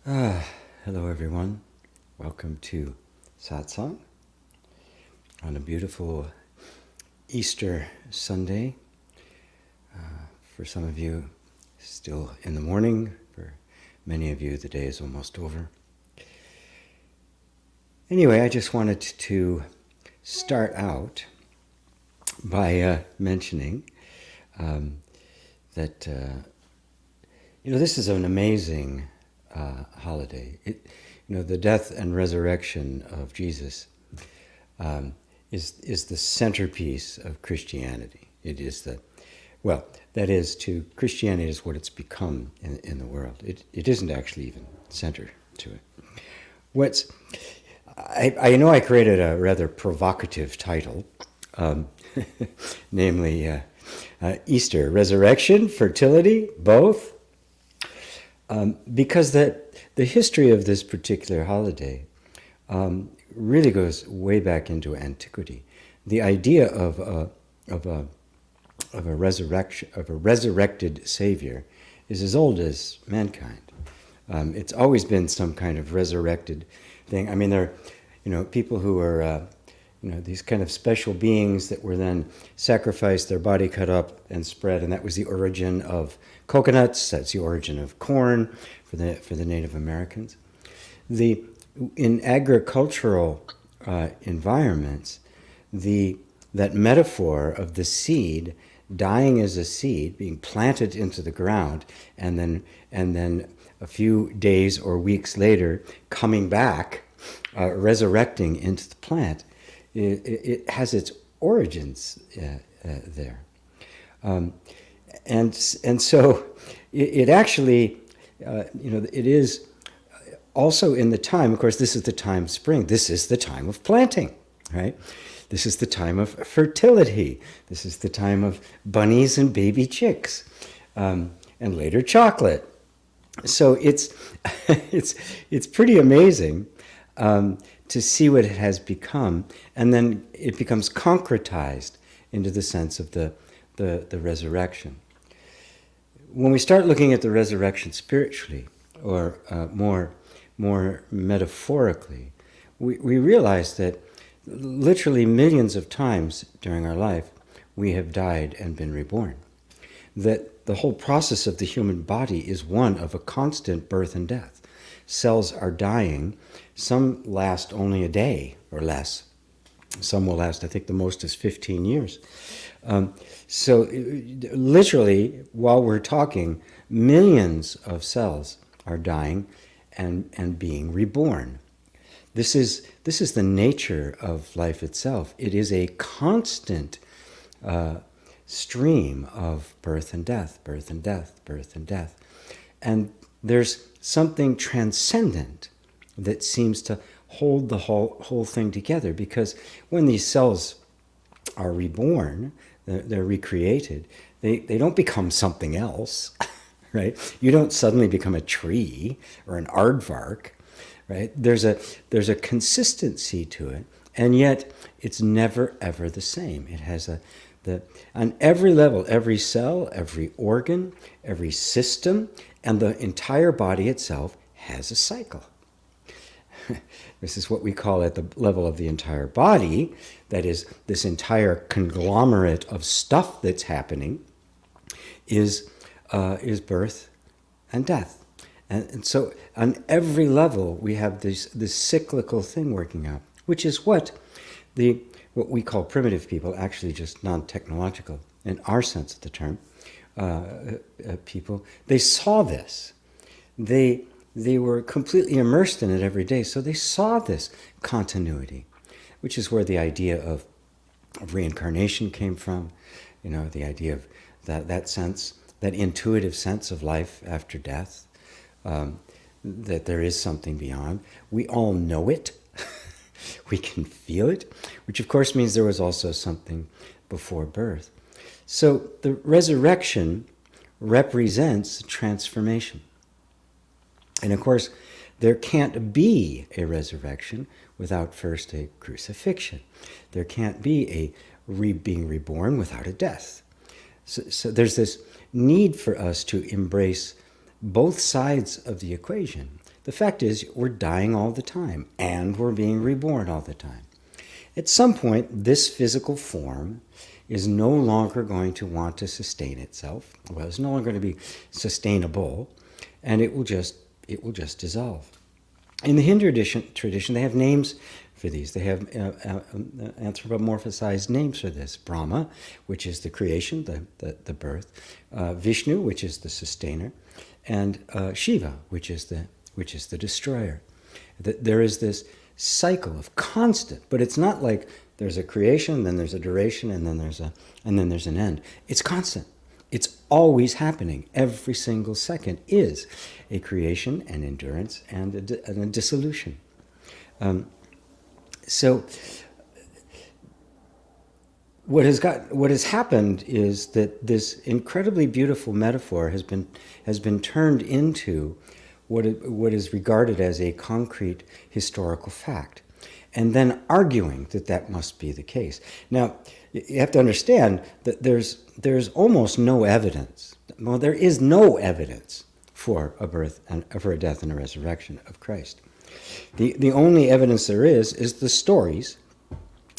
Hello everyone. Welcome to Satsang on a beautiful Easter Sunday. For some of you, still in the morning. For many of you, the day is almost over. Anyway, I just wanted to start out by mentioning that this is an amazing holiday. The death and resurrection of Jesus is the centerpiece of Christianity. It is to Christianity is what it's become in the world. It isn't actually even center to it. I created a rather provocative title, namely Easter, Resurrection, Fertility, both. Because the history of this particular holiday really goes way back into antiquity. The idea of a resurrected Savior is as old as mankind. It's always been some kind of resurrected thing. I mean, there are people who are these kind of special beings that were then sacrificed, their body cut up and spread, and that was the origin of coconuts. That's the origin of corn for the Native Americans. In agricultural environments, that metaphor of the seed dying as a seed, being planted into the ground, and then a few days or weeks later coming back, resurrecting into the plant. It has its origins there, and so it actually, it is also in the time. Of course, this is the time of spring. This is the time of planting, right? This is the time of fertility. This is the time of bunnies and baby chicks, and later chocolate. So it's it's pretty amazing. To see what it has become, and then it becomes concretized into the sense of the resurrection. When we start looking at the resurrection spiritually, or more metaphorically, we realize that literally millions of times during our life we have died and been reborn. That the whole process of the human body is one of a constant birth and death. Cells are dying. Some last only a day or less. Some will last, I think the most is 15 years. So literally, while we're talking, millions of cells are dying and being reborn. This is the nature of life itself. It is a constant stream of birth and death, birth and death, birth and death. And there's something transcendent that seems to hold the whole thing together, because when these cells are reborn, they're recreated, they don't become something else, right? You don't suddenly become a tree or an aardvark, right? There's a consistency to it, and yet it's never ever the same. It has on every level, every cell, every organ, every system, and the entire body itself has a cycle. This is what we call at the level of the entire body, that is, this entire conglomerate of stuff that's happening is birth and death. And so on every level we have this cyclical thing working out, which is what we call primitive people, actually just non-technological in our sense of the term, people, they saw this. They were completely immersed in it every day, so they saw this continuity, which is where the idea of reincarnation came from. The idea of that sense, that intuitive sense of life after death, that there is something beyond. We all know it. We can feel it, which of course means there was also something before birth. So the resurrection represents transformation. And of course, there can't be a resurrection without first a crucifixion. There can't be a being reborn without a death. So there's this need for us to embrace both sides of the equation. The fact is, we're dying all the time, and we're being reborn all the time. At some point, this physical form is no longer going to want to sustain itself. Well, it's no longer going to be sustainable, and it will just dissolve. In the Hindu tradition, they have names for these. They have anthropomorphized names for this. Brahma, which is the creation, the birth. Vishnu, which is the sustainer. And Shiva, which is the destroyer. There is this cycle of constant, but it's not like there's a creation, then there's a duration, and then there's an end. It's constant. It's always happening. Every single second is a creation, an endurance, and a dissolution. So what has happened is that this incredibly beautiful metaphor has been turned into what is regarded as a concrete historical fact, and then arguing that must be the case. Now, you have to understand that there's almost no evidence. Well, there is no evidence for a birth and for a death and a resurrection of Christ. The only evidence there is the stories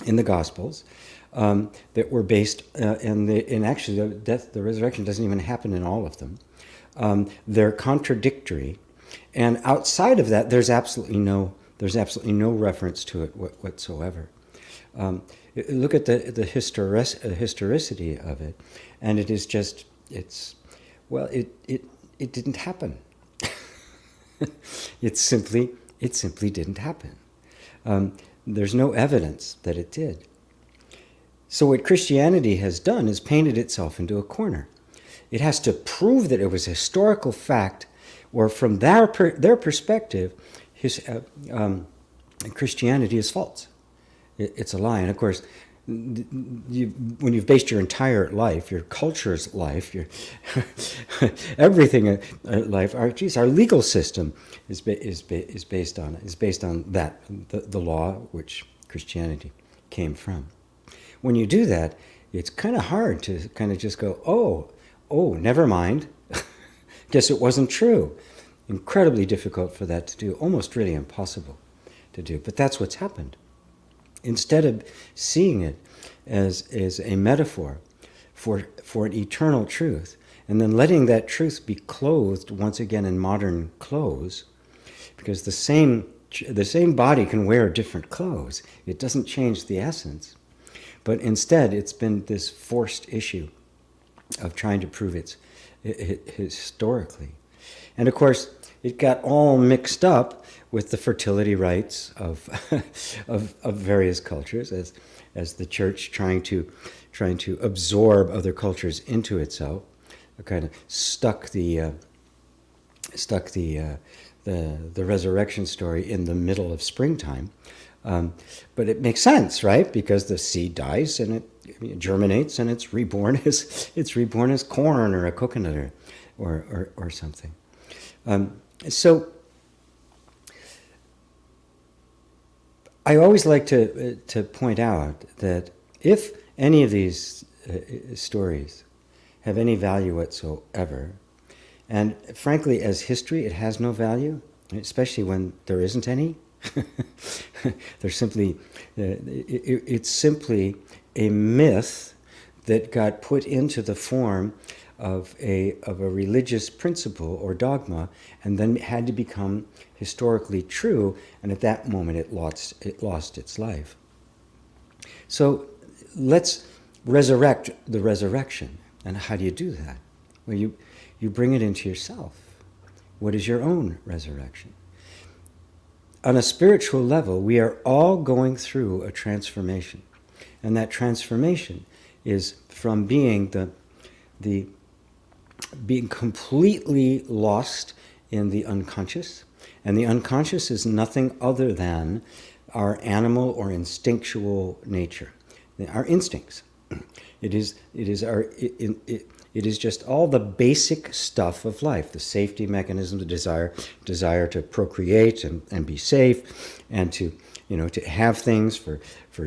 in the Gospels that were based, and actually the resurrection doesn't even happen in all of them. They're contradictory, and outside of that, there's absolutely no reference to it whatsoever. Look at the historicity of it, and it is just it didn't happen. It simply didn't happen. There's no evidence that it did. So what Christianity has done is painted itself into a corner. It has to prove that it was a historical fact, or from their perspective, Christianity is false. It's a lie. And of course, when you've based your entire life, your culture's life, your everything life, our legal system is based on that, the law which Christianity came from. When you do that, it's kind of hard to kind of just go, oh, never mind. Guess it wasn't true. Incredibly difficult for that to do, almost really impossible to do. But that's what's happened. Instead of seeing it as a metaphor for an eternal truth, and then letting that truth be clothed once again in modern clothes, because the same body can wear different clothes. It doesn't change the essence. But instead, it's been this forced issue of trying to prove it historically. And of course, it got all mixed up with the fertility rites of various cultures, as the church trying to absorb other cultures into itself, kind of stuck the resurrection story in the middle of springtime. But it makes sense, right? Because the seed dies and it germinates and it's reborn as corn or a coconut or something. So I always like to point out that if any of these stories have any value whatsoever, and frankly, as history, it has no value, especially when there isn't any. It's simply a myth that got put into the form of a religious principle or dogma, and then had to become historically true, and at that moment it lost its life. So let's resurrect the resurrection. And how do you do that? Well, you bring it into yourself. What is your own resurrection? On a spiritual level, we are all going through a transformation. And that transformation is from being being completely lost in the unconscious. And the unconscious is nothing other than our animal or instinctual nature, our instincts. It is just all the basic stuff of life, the safety mechanism, the desire to procreate and be safe, and to have things for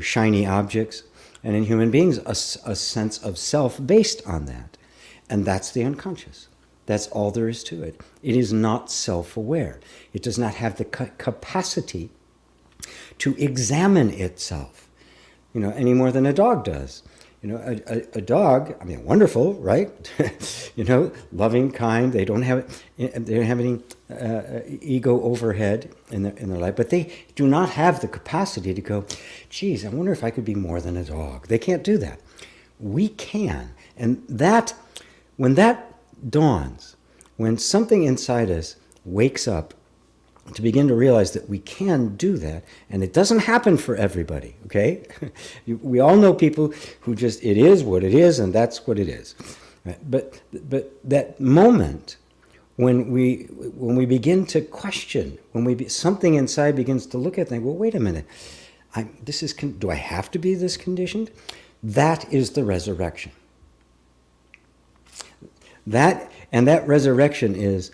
shiny objects. And in human beings, a sense of self based on that. And that's the unconscious. That's all there is to it. It is not self-aware. It does not have the capacity to examine itself, any more than a dog does. A dog, wonderful, right? Loving, kind. They don't have any ego overhead in their life, but they do not have the capacity to go, geez, I wonder if I could be more than a dog. They can't do that. We can. And when that dawns, when something inside us wakes up to begin to realize that we can do that, and it doesn't happen for everybody, okay? We all know people who just, it is what it is, and that's what it is. Right? But that moment when we begin to question, something inside begins to look at things, well, wait a minute, do I have to be this conditioned? That is the resurrection. That resurrection is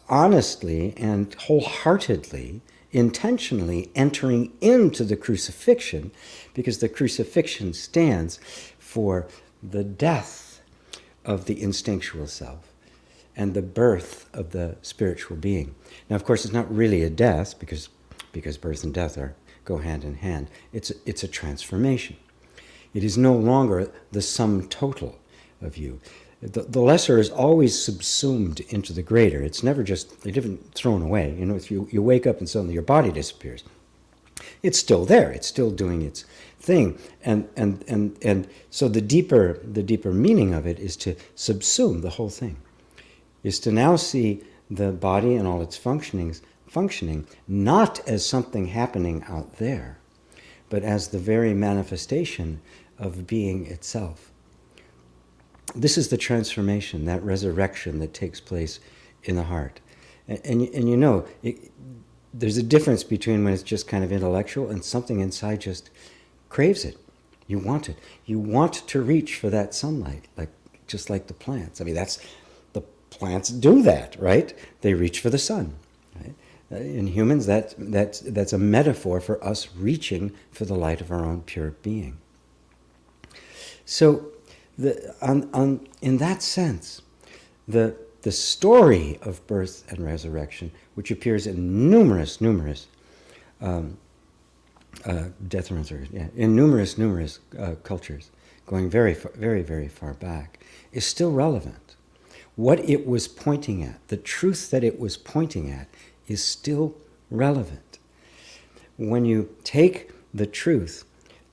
honestly and wholeheartedly, intentionally entering into the crucifixion, because the crucifixion stands for the death of the instinctual self and the birth of the spiritual being. Now, of course, it's not really a death, because birth and death go hand in hand. It's a transformation. It is no longer the sum total of you. The lesser is always subsumed into the greater. It's never just thrown away. If you wake up and suddenly your body disappears, it's still there. It's still doing its thing. And so the deeper meaning of it is to subsume the whole thing, is to now see the body and all its functioning not as something happening out there, but as the very manifestation of being itself. This is the transformation, that resurrection that takes place in the heart. And there's a difference between when it's just kind of intellectual and something inside just craves it. You want it. You want to reach for that sunlight, just like the plants. The plants do that, right? They reach for the sun. Right? In humans, that's a metaphor for us reaching for the light of our own pure being. So, in that sense, the story of birth and resurrection, which appears in numerous death and resurrection, in numerous cultures, going very, very, very far back, is still relevant. What it was pointing at, the truth that it was pointing at, is still relevant. When you take the truth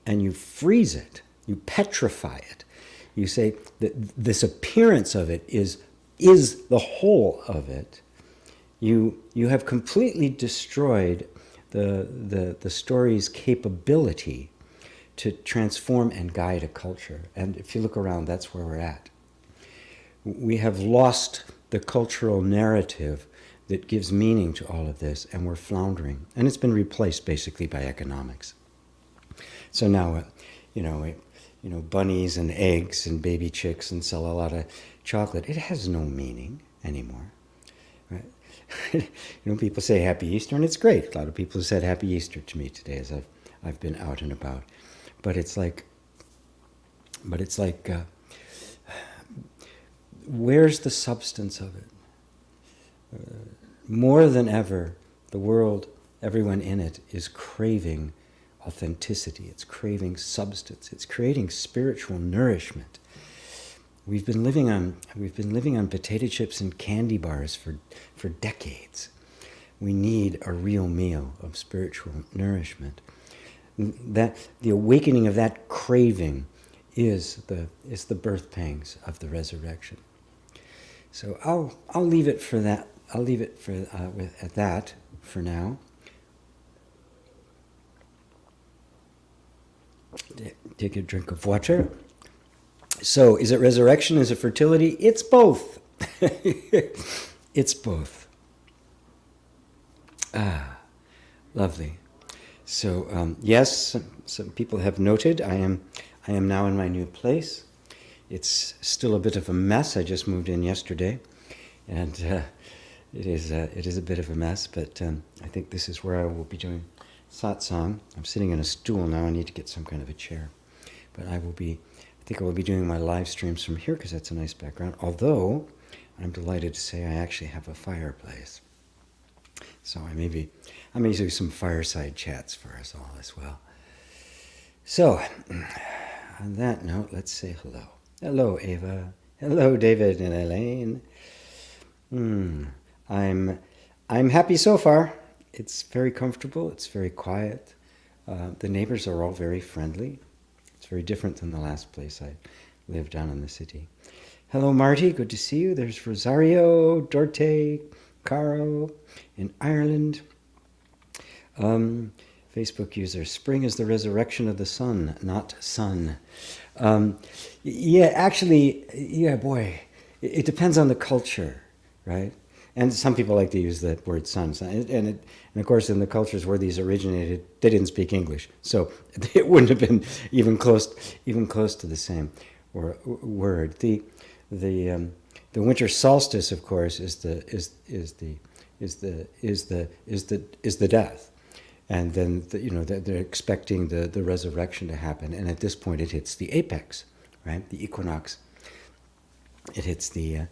and you freeze it, you petrify it, you say that this appearance of it is the whole of it, you have completely destroyed the story's capability to transform and guide a culture. And if you look around, that's where we're at. We have lost the cultural narrative that gives meaning to all of this, and we're floundering. And it's been replaced basically by economics. So now, bunnies and eggs and baby chicks and sell a lot of chocolate. It has no meaning anymore. Right? People say Happy Easter, and it's great. A lot of people have said Happy Easter to me today as I've been out and about. But it's like, where's the substance of it? More than ever, the world, everyone in it, is craving authenticity. It's craving substance. It's creating spiritual nourishment. We've been living on potato chips and candy bars for decades. We need a real meal of spiritual nourishment. That the awakening of that craving is the birth pangs of the resurrection. So I'll leave it for that. I'll leave it at that for now. Take a drink of water. So, is it resurrection? Is it fertility? It's both. It's both. Lovely. So, yes, some people have noted I am now in my new place. It's still a bit of a mess. I just moved in yesterday, and it is a bit of a mess. But I think this is where I will be doing Satsang. I'm sitting in a stool now. I need to get some kind of a chair. But I think I will be doing my live streams from here because that's a nice background. Although I'm delighted to say I actually have a fireplace. So I may do some fireside chats for us all as well. So, on that note, let's say hello. Hello, Ava. Hello, David and Elaine. I'm happy so far. It's very comfortable. It's very quiet. The neighbors are all very friendly. It's very different than the last place I lived down in the city. Hello, Marty. Good to see you. There's Rosario, Dorte, Caro in Ireland. Facebook user, spring is the resurrection of the sun, not sun. Boy, it depends on the culture, right? And some people like to use the word sun. And of course, in the cultures where these originated, they didn't speak English. So it wouldn't have been even close to the same word. The winter solstice, of course, is the death. And then they're expecting the resurrection to happen, and at this point it hits the apex, right? The equinox. It hits the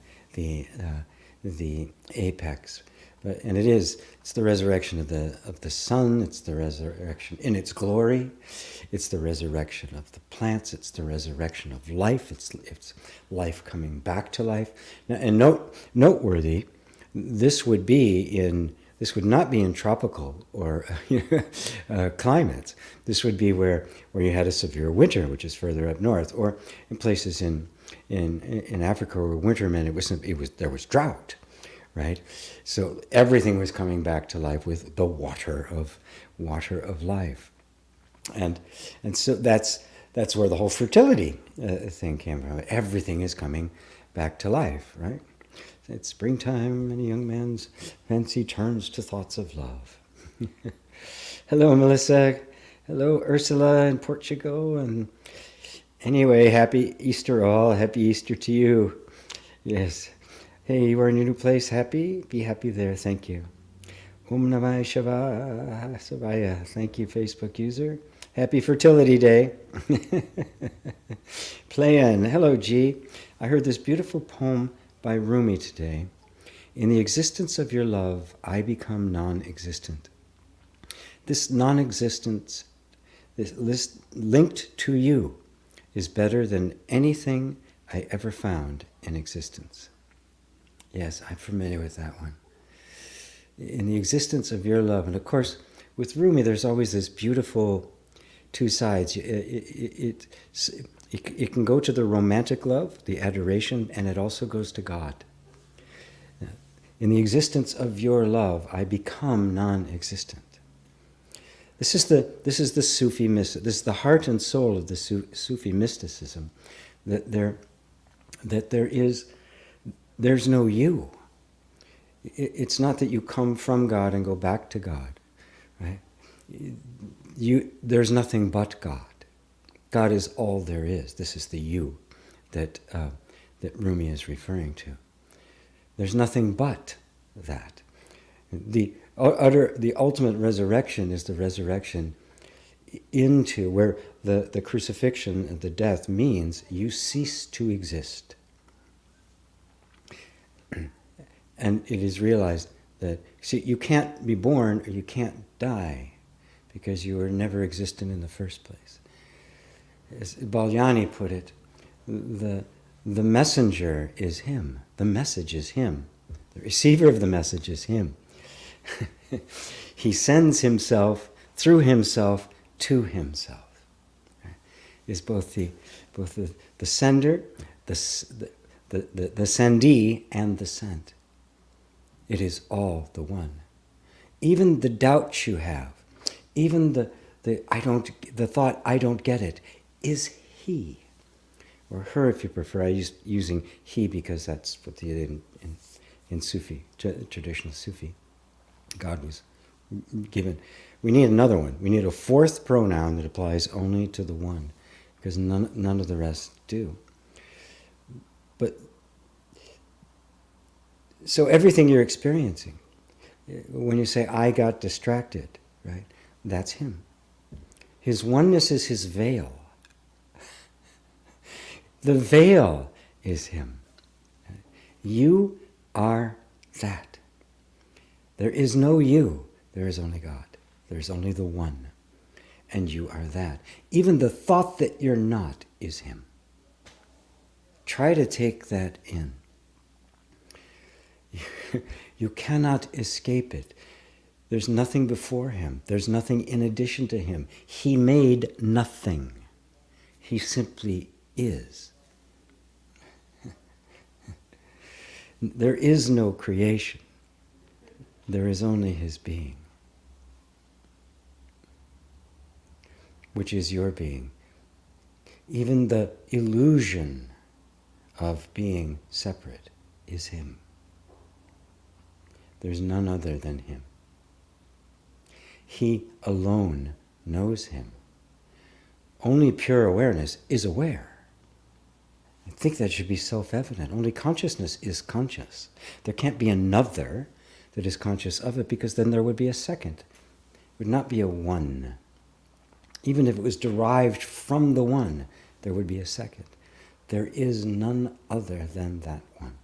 apex, and it's the resurrection of the sun. It's the resurrection in its glory. It's the resurrection of the plants. It's the resurrection of life. It's life coming back to life. Now, and noteworthy, this would not be in tropical or climates. This would be where you had a severe winter, which is further up north, or in places in Africa where winter meant there was drought, right? So everything was coming back to life with the water of life, and so that's where the whole fertility thing came from. Everything is coming back to life, right? It's springtime and a young man's fancy turns to thoughts of love. Hello, Melissa. Hello, Ursula in Portugal. And anyway, happy Easter all. Happy Easter to you. Yes. Hey, you are in your new place. Happy? Be happy there. Thank you. Om Namah Shivaya. Thank you, Facebook user. Happy Fertility Day. Play in. Hello, G. I heard this beautiful poem by Rumi today. In the existence of your love, I become non-existent. This non-existence, this linked to you, is better than anything I ever found in existence. Yes, I'm familiar with that one. In the existence of your love, and of course, with Rumi, there's always this beautiful two sides. It can go to the romantic love, the adoration, and it also goes to God. In the existence of your love, I become non-existent. This is the Sufi mysticism. This is the heart and soul of the Sufi mysticism. There's no you. It's not that you come from God and go back to God, right? There's nothing but God. God is all there is. This is the you that Rumi is referring to. There's nothing but that. The ultimate resurrection is the resurrection into where the crucifixion and the death means you cease to exist. And it is realized that, see, you can't be born or you can't die because you were never existent in the first place. As Balyani put it, the messenger is him. The message is him. The receiver of the message is him. He sends himself through himself to himself. Right? Is both the sender, the sendee, and the sent. It is all the one. Even the doubts you have, even the thought I don't get it, is he, or her if you prefer. I use using he because that's what in Sufi, traditional Sufi, God was given. We need another one. We need a fourth pronoun that applies only to the one, because none of the rest do. But so everything you're experiencing, when you say I got distracted, right? That's him. His oneness is his veil. The veil is him. You are that. There is no you. There is only God. There is only the one. And you are that. Even the thought that you're not is him. Try to take that in. You cannot escape it. There's nothing before him. There's nothing in addition to him. He made nothing. He simply is. There is no creation. There is only his being, which is your being. Even the illusion of being separate is him. There's none other than him. He alone knows him. Only pure awareness is aware. I think that should be self-evident. Only consciousness is conscious. There can't be another that is conscious of it, because then there would be a second. It would not be a one. Even if it was derived from the one, there would be a second. There is none other than that one.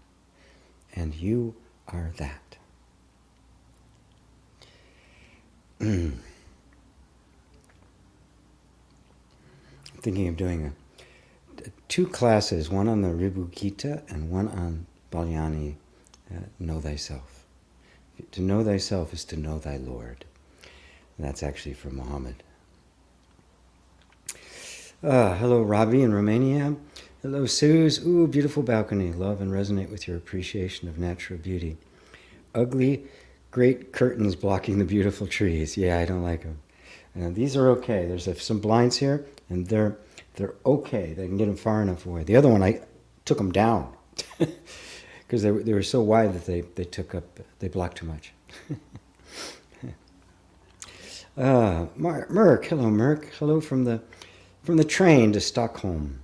And you are that. I'm thinking of doing two classes, one on the Ribhu Gita and one on Balyani, Know Thyself. To know thyself is to know thy Lord. And that's actually from Muhammad. Hello, Robbie in Romania. Hello, Suze. Ooh, beautiful balcony. Love and resonate with your appreciation of natural beauty. Ugly, great curtains blocking the beautiful trees. Yeah, I don't like them. These are okay. There's some blinds here, and they're okay. They can get them far enough away. The other one, I took them down because they were so wide that they blocked too much. Merck, hello, Merck. Hello from the train to Stockholm.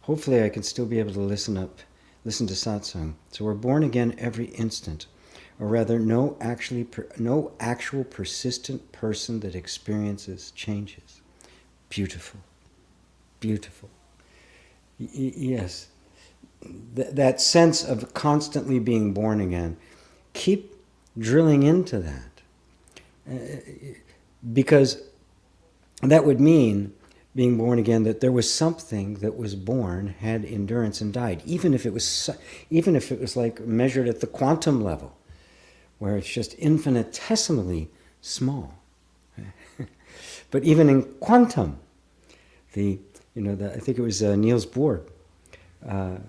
Hopefully I can still be able to listen to satsang. So we're born again every instant, or rather no actual persistent person that experiences changes. Beautiful. Beautiful. Yes. That sense of constantly being born again. Keep drilling into that. Because that would mean, being born again, that there was something that was born, had endurance, and died. Even if it was like measured at the quantum level, where it's just infinitesimally small. But even in quantum, I think it was Niels Bohr, one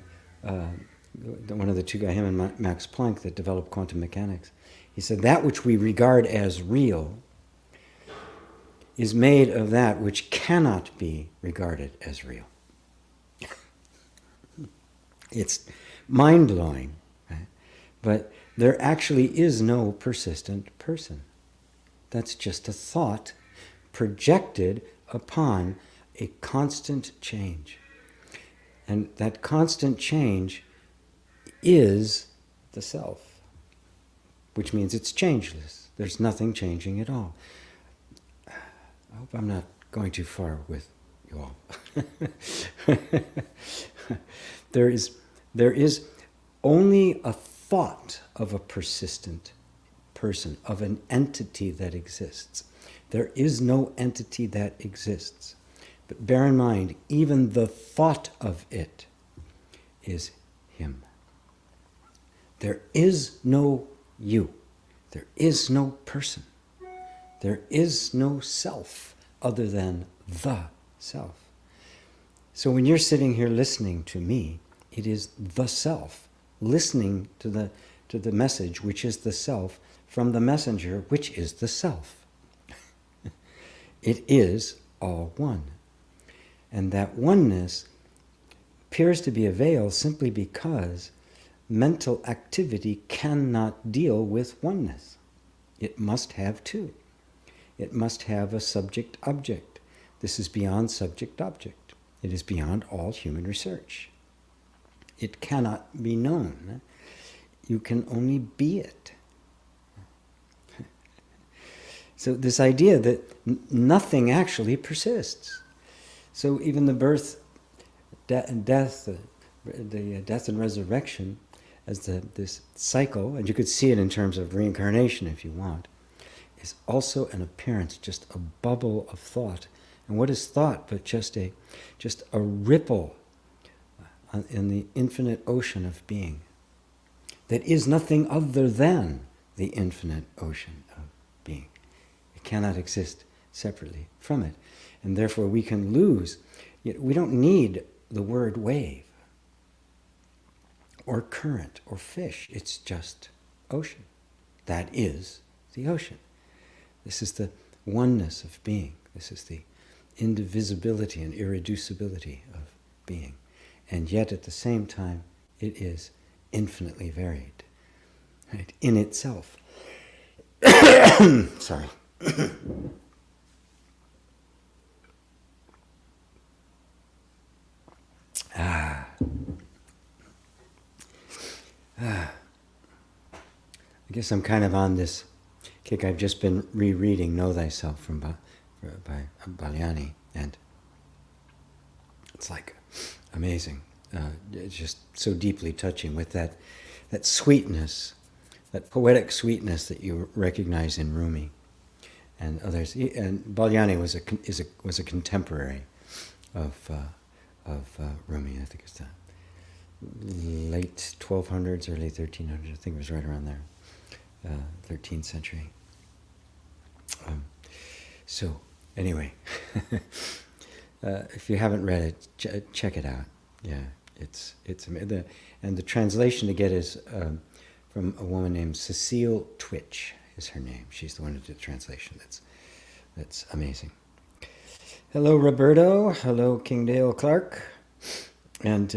of the two guys, him and Max Planck, that developed quantum mechanics. He said that which we regard as real is made of that which cannot be regarded as real. It's mind-blowing, right? But there actually is no persistent person. That's just a thought projected upon a constant change. And that constant change is the self, which means it's changeless. There's nothing changing at all. I hope I'm not going too far with you all. There is only a thought of a persistent person, of an entity that exists. There is no entity that exists. But bear in mind, even the thought of it is him. There is no you. There is no person. There is no self other than the self. So when you're sitting here listening to me, it is the self listening to the message, which is the self, from the messenger, which is the self. It is all one. And that oneness appears to be a veil simply because mental activity cannot deal with oneness. It must have two. It must have a subject-object. This is beyond subject-object. It is beyond all human research. It cannot be known. You can only be it. So this idea that nothing actually persists. So even the birth, death, the death and resurrection, this cycle, and you could see it in terms of reincarnation if you want, is also an appearance, just a bubble of thought. And what is thought but just a ripple in the infinite ocean of being that is nothing other than the infinite ocean of being. It cannot exist separately from it. And therefore we can lose. We don't need the word wave or current or fish. It's just ocean. That is the ocean. This is the oneness of being. This is the indivisibility and irreducibility of being. And yet at the same time, it is infinitely varied, right, in itself. Sorry. I guess I'm kind of on this kick. I've just been rereading Know Thyself by Balyani, and it's like amazing. It's just so deeply touching with that sweetness, that poetic sweetness that you recognize in Rumi and others. And Balyani was a contemporary of Rumi. I think it's the late 1200s, early 1300s. I think it was right around there, 13th century. So anyway, if you haven't read it, check it out. Yeah, it's and the translation to get is from a woman named Cecile Twitch is her name. She's the one who did the translation. That's amazing. Hello, Roberto. Hello, Kingdale Clark. And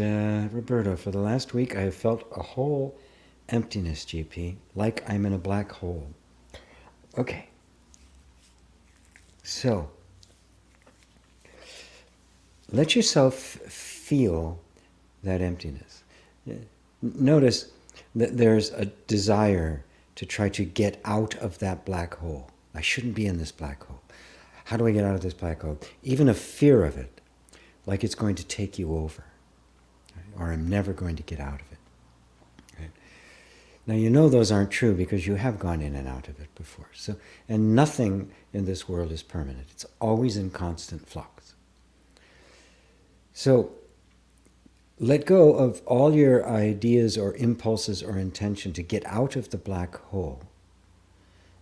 Roberto, for the last week I have felt a whole emptiness, GP, like I'm in a black hole. Okay. So, let yourself feel that emptiness. Notice that there's a desire to try to get out of that black hole. I shouldn't be in this black hole. How do I get out of this black hole? Even a fear of it, like it's going to take you over, right? Or I'm never going to get out of it. Right? Now you know those aren't true because you have gone in and out of it before. So, and nothing in this world is permanent. It's always in constant flux. So let go of all your ideas or impulses or intention to get out of the black hole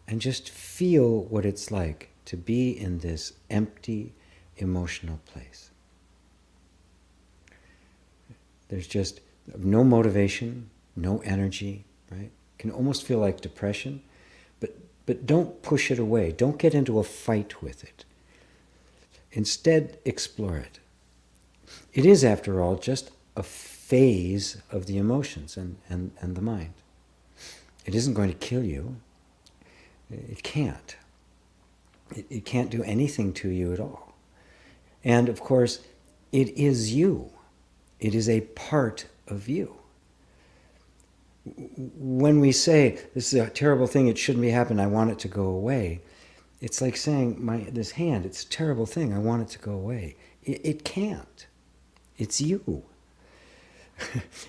and just feel what it's like to be in this empty emotional place. There's just no motivation, no energy, right? It can almost feel like depression, but don't push it away. Don't get into a fight with it. Instead, explore it. It is, after all, just a phase of the emotions and the mind. It isn't going to kill you. It can't. It can't do anything to you at all. And of course, it is you. It is a part of you. When we say, this is a terrible thing, it shouldn't be happening, I want it to go away, it's like saying, this hand, it's a terrible thing, I want it to go away. It can't. It's you.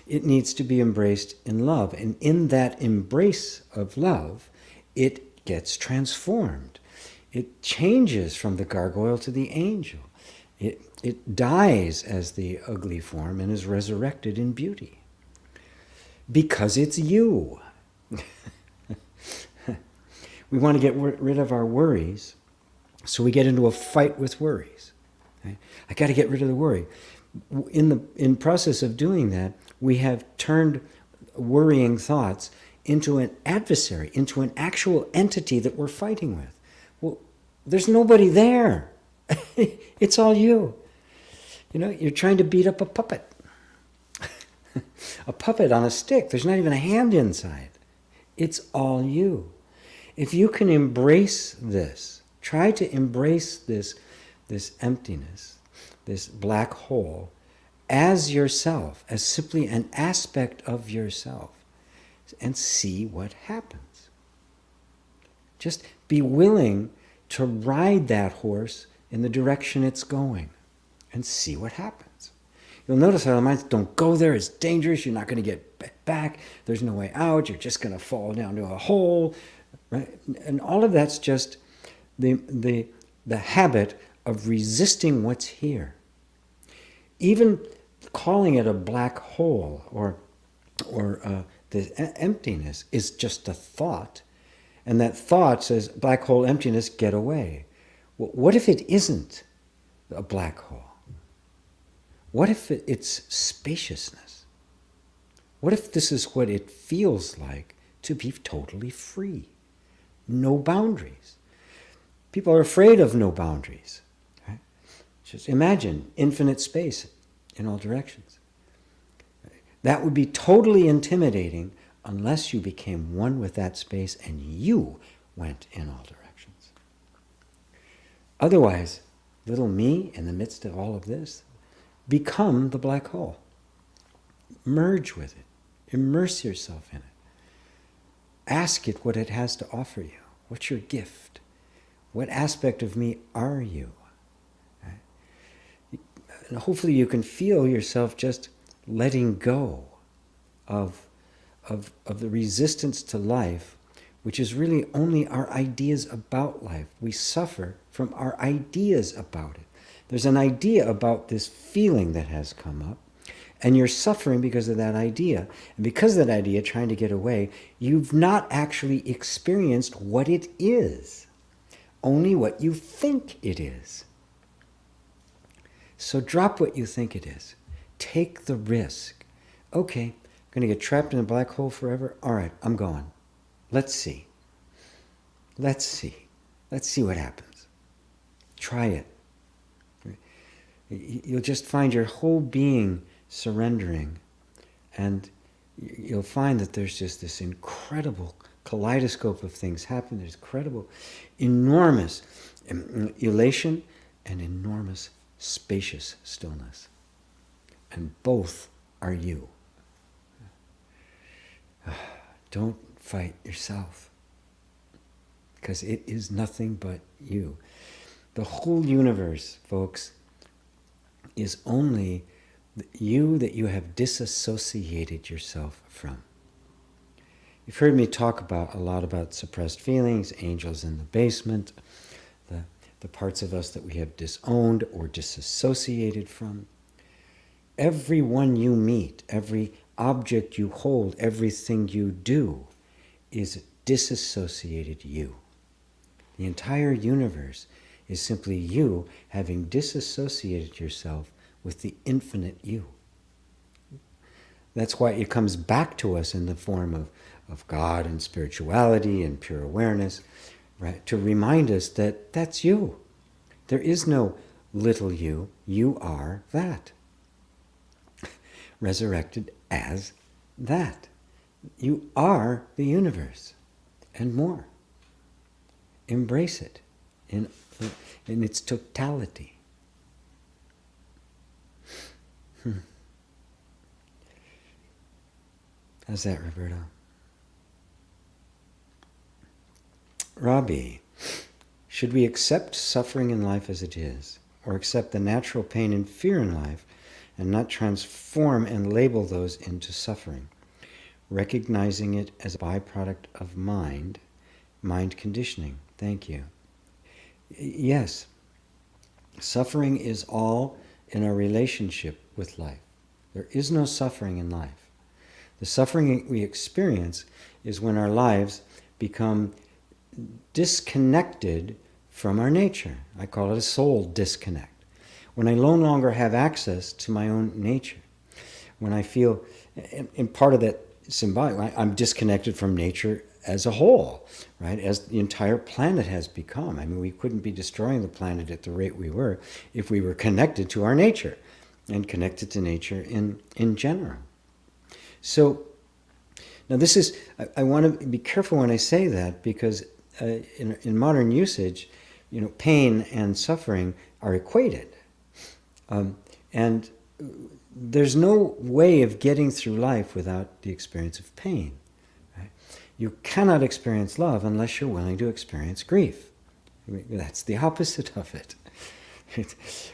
It needs to be embraced in love. And in that embrace of love, it gets transformed. It changes from the gargoyle to the angel. It dies as the ugly form and is resurrected in beauty. Because it's you. We want to get rid of our worries, so we get into a fight with worries. Right? I got to get rid of the worry. In process of doing that, we have turned worrying thoughts into an adversary, into an actual entity that we're fighting with. Well, there's nobody there. It's all you. You know, you're trying to beat up a puppet. A puppet on a stick. There's not even a hand inside. It's all you. If you can embrace this, try to embrace this emptiness, this black hole, as yourself, as simply an aspect of yourself, and see what happens. Just be willing to ride that horse in the direction it's going and see what happens. you'll notice our minds, don't go there, it's dangerous, you're not going to get back, there's no way out, you're just going to fall down to a hole, right? And all of that's just the habit of resisting what's here. Even calling it a black hole or the emptiness is just a thought. And that thought says, black hole, emptiness, get away. Well, what if it isn't a black hole? What if it's spaciousness? What if this is what it feels like to be totally free? No boundaries. People are afraid of no boundaries. Right? Just imagine infinite space in all directions. That would be totally intimidating unless you became one with that space and you went in all directions. Otherwise, little me in the midst of all of this, become the black hole. Merge with it. Immerse yourself in it. Ask it what it has to offer you. What's your gift? What aspect of me are you? Right? And hopefully you can feel yourself just letting go of the resistance to life, which is really only our ideas about life. We suffer from our ideas about it. There's an idea about this feeling that has come up, and you're suffering because of that idea. And because of that idea, trying to get away, you've not actually experienced what it is, only what you think it is. So drop what you think it is. Take the risk. Okay, I'm going to get trapped in a black hole forever? All right, I'm going. Let's see. Let's see. Let's see what happens. Try it. You'll just find your whole being surrendering, and you'll find that there's just this incredible kaleidoscope of things happening. There's incredible, enormous elation and enormous spacious stillness. And both are you. Don't fight yourself, because it is nothing but you. The whole universe, folks, is only you that you have disassociated yourself from. You've heard me talk a lot about suppressed feelings, angels in the basement, the parts of us that we have disowned or disassociated from. Everyone you meet, every object you hold, everything you do is disassociated you. The entire universe is simply you having disassociated yourself with the infinite you. That's why it comes back to us in the form of God and spirituality and pure awareness, right? To remind us that that's you. There is no little you. You are that. Resurrected as that. You are the universe and more. Embrace it in its totality. How's that, Roberto? Robbie, should we accept suffering in life as it is, or accept the natural pain and fear in life and not transform and label those into suffering, recognizing it as a byproduct of mind conditioning? Thank you. Yes, suffering is all in our relationship with life. There is no suffering in life. The suffering we experience is when our lives become disconnected from our nature. I call it a soul disconnect. When I no longer have access to my own nature. When I feel, and part of that symbolic, I'm disconnected from nature as a whole, right? As the entire planet has become. I mean, we couldn't be destroying the planet at the rate we were if we were connected to our nature and connected to nature in general. So, now this is, I want to be careful when I say that, because in modern usage, pain and suffering are equated. And there's no way of getting through life without the experience of pain. Right? You cannot experience love unless you're willing to experience grief. I mean, that's the opposite of it.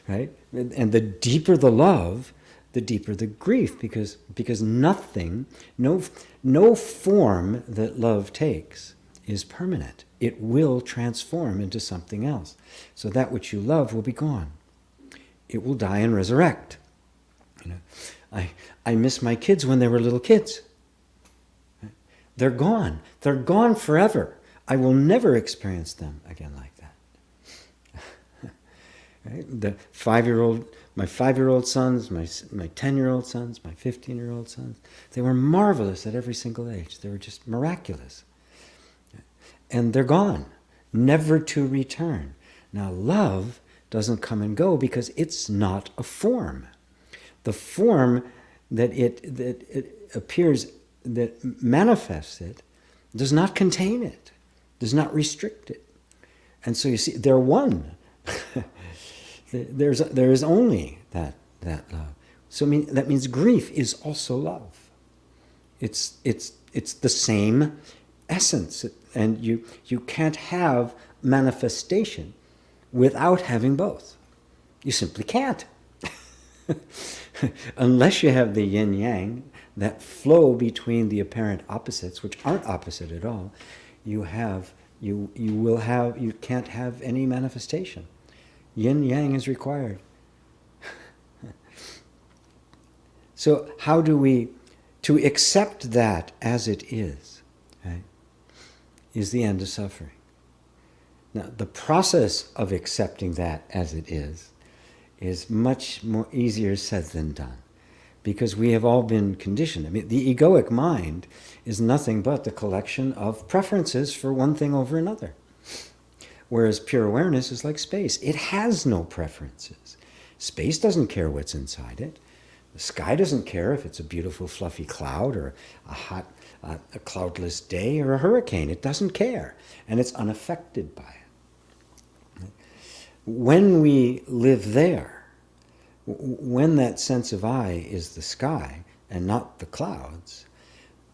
Right? And the deeper the love, the deeper the grief, because nothing, no form that love takes is permanent. It will transform into something else. So that which you love will be gone. It will die and resurrect. I miss my kids when they were little kids. They're gone. They're gone forever. I will never experience them again like that. Right? The 5-year-old, my 5-year-old sons, my 10-year-old sons, my 15-year-old sons, they were marvelous at every single age. They were just miraculous. And they're gone, never to return. Now, love doesn't come and go because it's not a form. The form that it appears, that manifests it, does not contain it, does not restrict it. And so you see, they're one. There is only that love. So that means grief is also love. It's the same essence, and you can't have manifestation without having both. You simply can't. Unless you have the yin-yang, that flow between the apparent opposites, which aren't opposite at all, you can't have any manifestation. Yin-yang is required. So how do we, to accept that as it is, right, is the end of suffering. Now, the process of accepting that as it is much more easier said than done, because we have all been conditioned. I mean, the egoic mind is nothing but the collection of preferences for one thing over another. Whereas pure awareness is like space. It has no preferences. Space doesn't care what's inside it. The sky doesn't care if it's a beautiful fluffy cloud or a hot, a cloudless day or a hurricane. It doesn't care, and it's unaffected by it. When we live there, when that sense of I is the sky and not the clouds,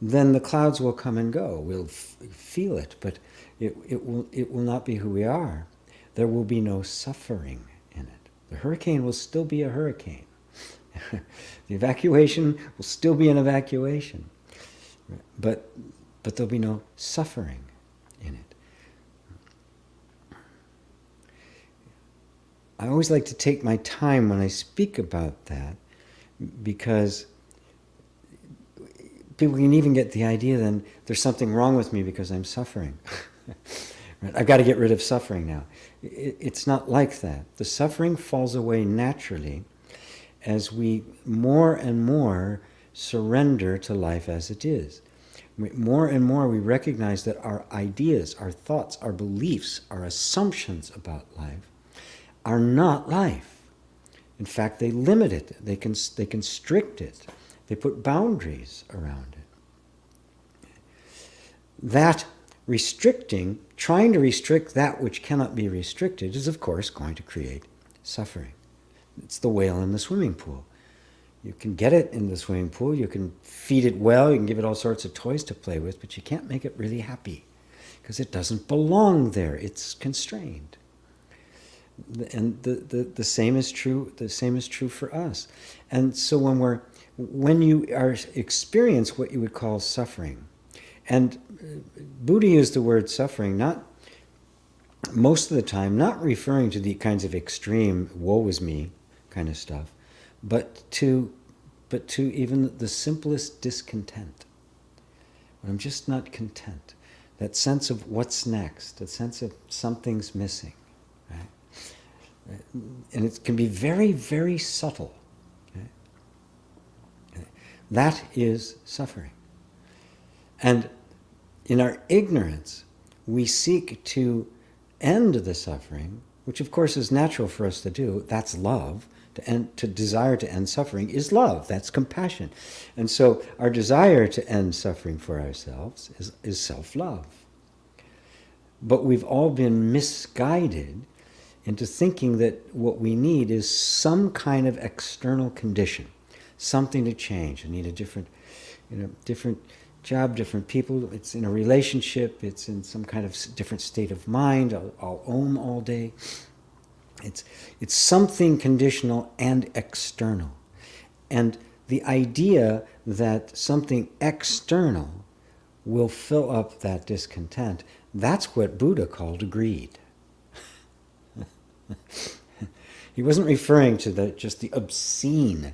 then the clouds will come and go. We'll feel it, but it will not be who we are. There will be no suffering in it. The hurricane will still be a hurricane. The evacuation will still be an evacuation. But there'll be no suffering in it. I always like to take my time when I speak about that, because people can even get the idea then there's something wrong with me because I'm suffering. Right? I've got to get rid of suffering now. It's not like that. The suffering falls away naturally as we more and more surrender to life as it is. More and more we recognize that our ideas, our thoughts, our beliefs, our assumptions about life are not life. In fact, they limit it, they constrict it, they put boundaries around it. That restricting, trying to restrict that which cannot be restricted, is of course going to create suffering. It's the whale in the swimming pool. You can get it in the swimming pool, you can feed it well, you can give it all sorts of toys to play with, but you can't make it really happy because it doesn't belong there. It's constrained. And the same is true. The same is true for us. And so when you experience what you would call suffering, and Buddha used the word suffering not most of the time, not referring to the kinds of extreme woe is me kind of stuff, but to even the simplest discontent. When I'm just not content, that sense of what's next, that sense of something's missing. And it can be very, very subtle. Okay? That is suffering. And in our ignorance, we seek to end the suffering, which of course is natural for us to do. That's love. To desire to end suffering is love. That's compassion. And so our desire to end suffering for ourselves is self-love. But we've all been misguided into thinking that what we need is some kind of external condition, something to change. I need a different job, different people. It's in a relationship. It's in some kind of different state of mind. I'll own all day. It's something conditional and external. And the idea that something external will fill up that discontent, that's what Buddha called greed. He wasn't referring to just the obscene,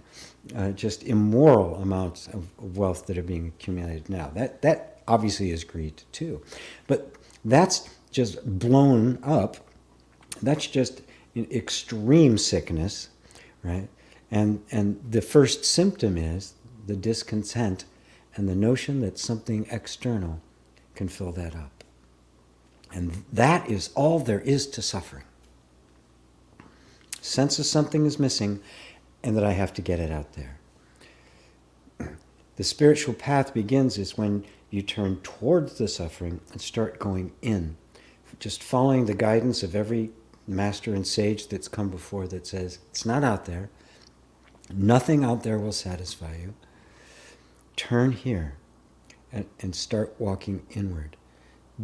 just immoral amounts of wealth that are being accumulated now. That obviously is greed too. But that's just blown up. That's just extreme sickness, right? And the first symptom is the discontent and the notion that something external can fill that up. And that is all there is to suffering. Sense of something is missing and that I have to get it out there. The spiritual path begins is when you turn towards the suffering and start going in. Just following the guidance of every master and sage that's come before that says, it's not out there. Nothing out there will satisfy you. Turn here and start walking inward.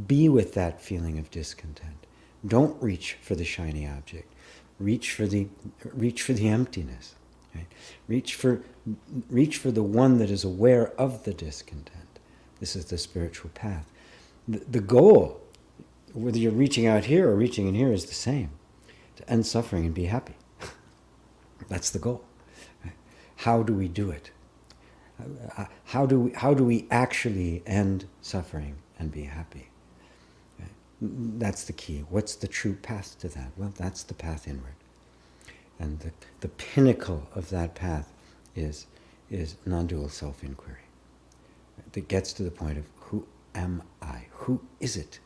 Be with that feeling of discontent. Don't reach for the shiny object. Reach for the emptiness. Right? Reach for the one that is aware of the discontent. This is the spiritual path. The goal, whether you're reaching out here or reaching in here, is the same: to end suffering and be happy. That's the goal. Right? How do we do it? How do we actually end suffering and be happy? Right? That's the key. What's the true path to that? Well, that's the path inward. And the pinnacle of that path is non-dual self-inquiry. That gets to the point of, who am I? Who is it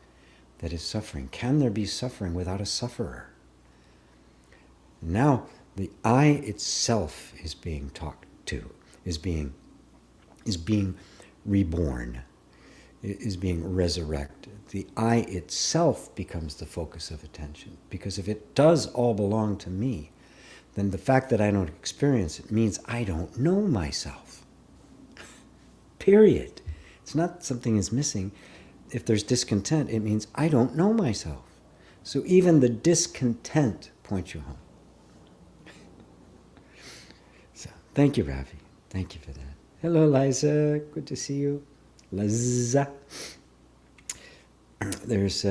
that is suffering? Can there be suffering without a sufferer? Now the I itself is being talked to, is being reborn, is being resurrected. The I itself becomes the focus of attention, because if it does all belong to me, then the fact that I don't experience it means I don't know myself. Period. It's not something is missing. If there's discontent, it means I don't know myself. So even the discontent points you home. So thank you, Ravi. Thank you for that. Hello, Liza. Good to see you. Liza. There's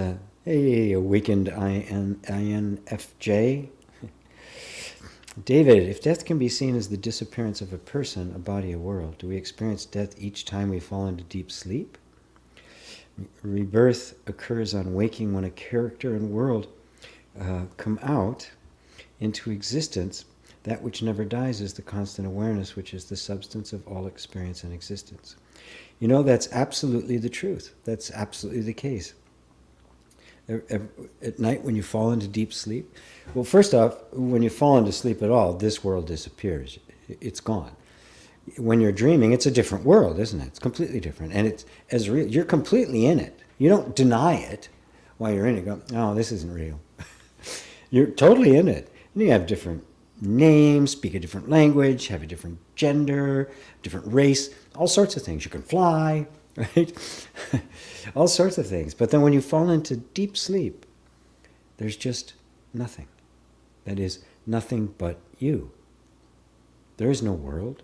hey, awakened INFJ. David, if death can be seen as the disappearance of a person, a body, a world, do we experience death each time we fall into deep sleep? Rebirth occurs on waking when a character and world come out into existence. That which never dies is the constant awareness, which is the substance of all experience and existence. You know, that's absolutely the truth. That's absolutely the case. At night when you fall into deep sleep, well, first off, when you fall into sleep at all, this world disappears. It's gone. When you're dreaming, it's a different world, isn't it? It's completely different. And it's as real. You're completely in it. You don't deny it while you're in it. Go, oh, this isn't real. You're totally in it. And you have different names, speak a different language, have a different gender, different race, all sorts of things. You can fly, right? All sorts of things. But then when you fall into deep sleep, there's just nothing. That is, nothing but you. There is no world.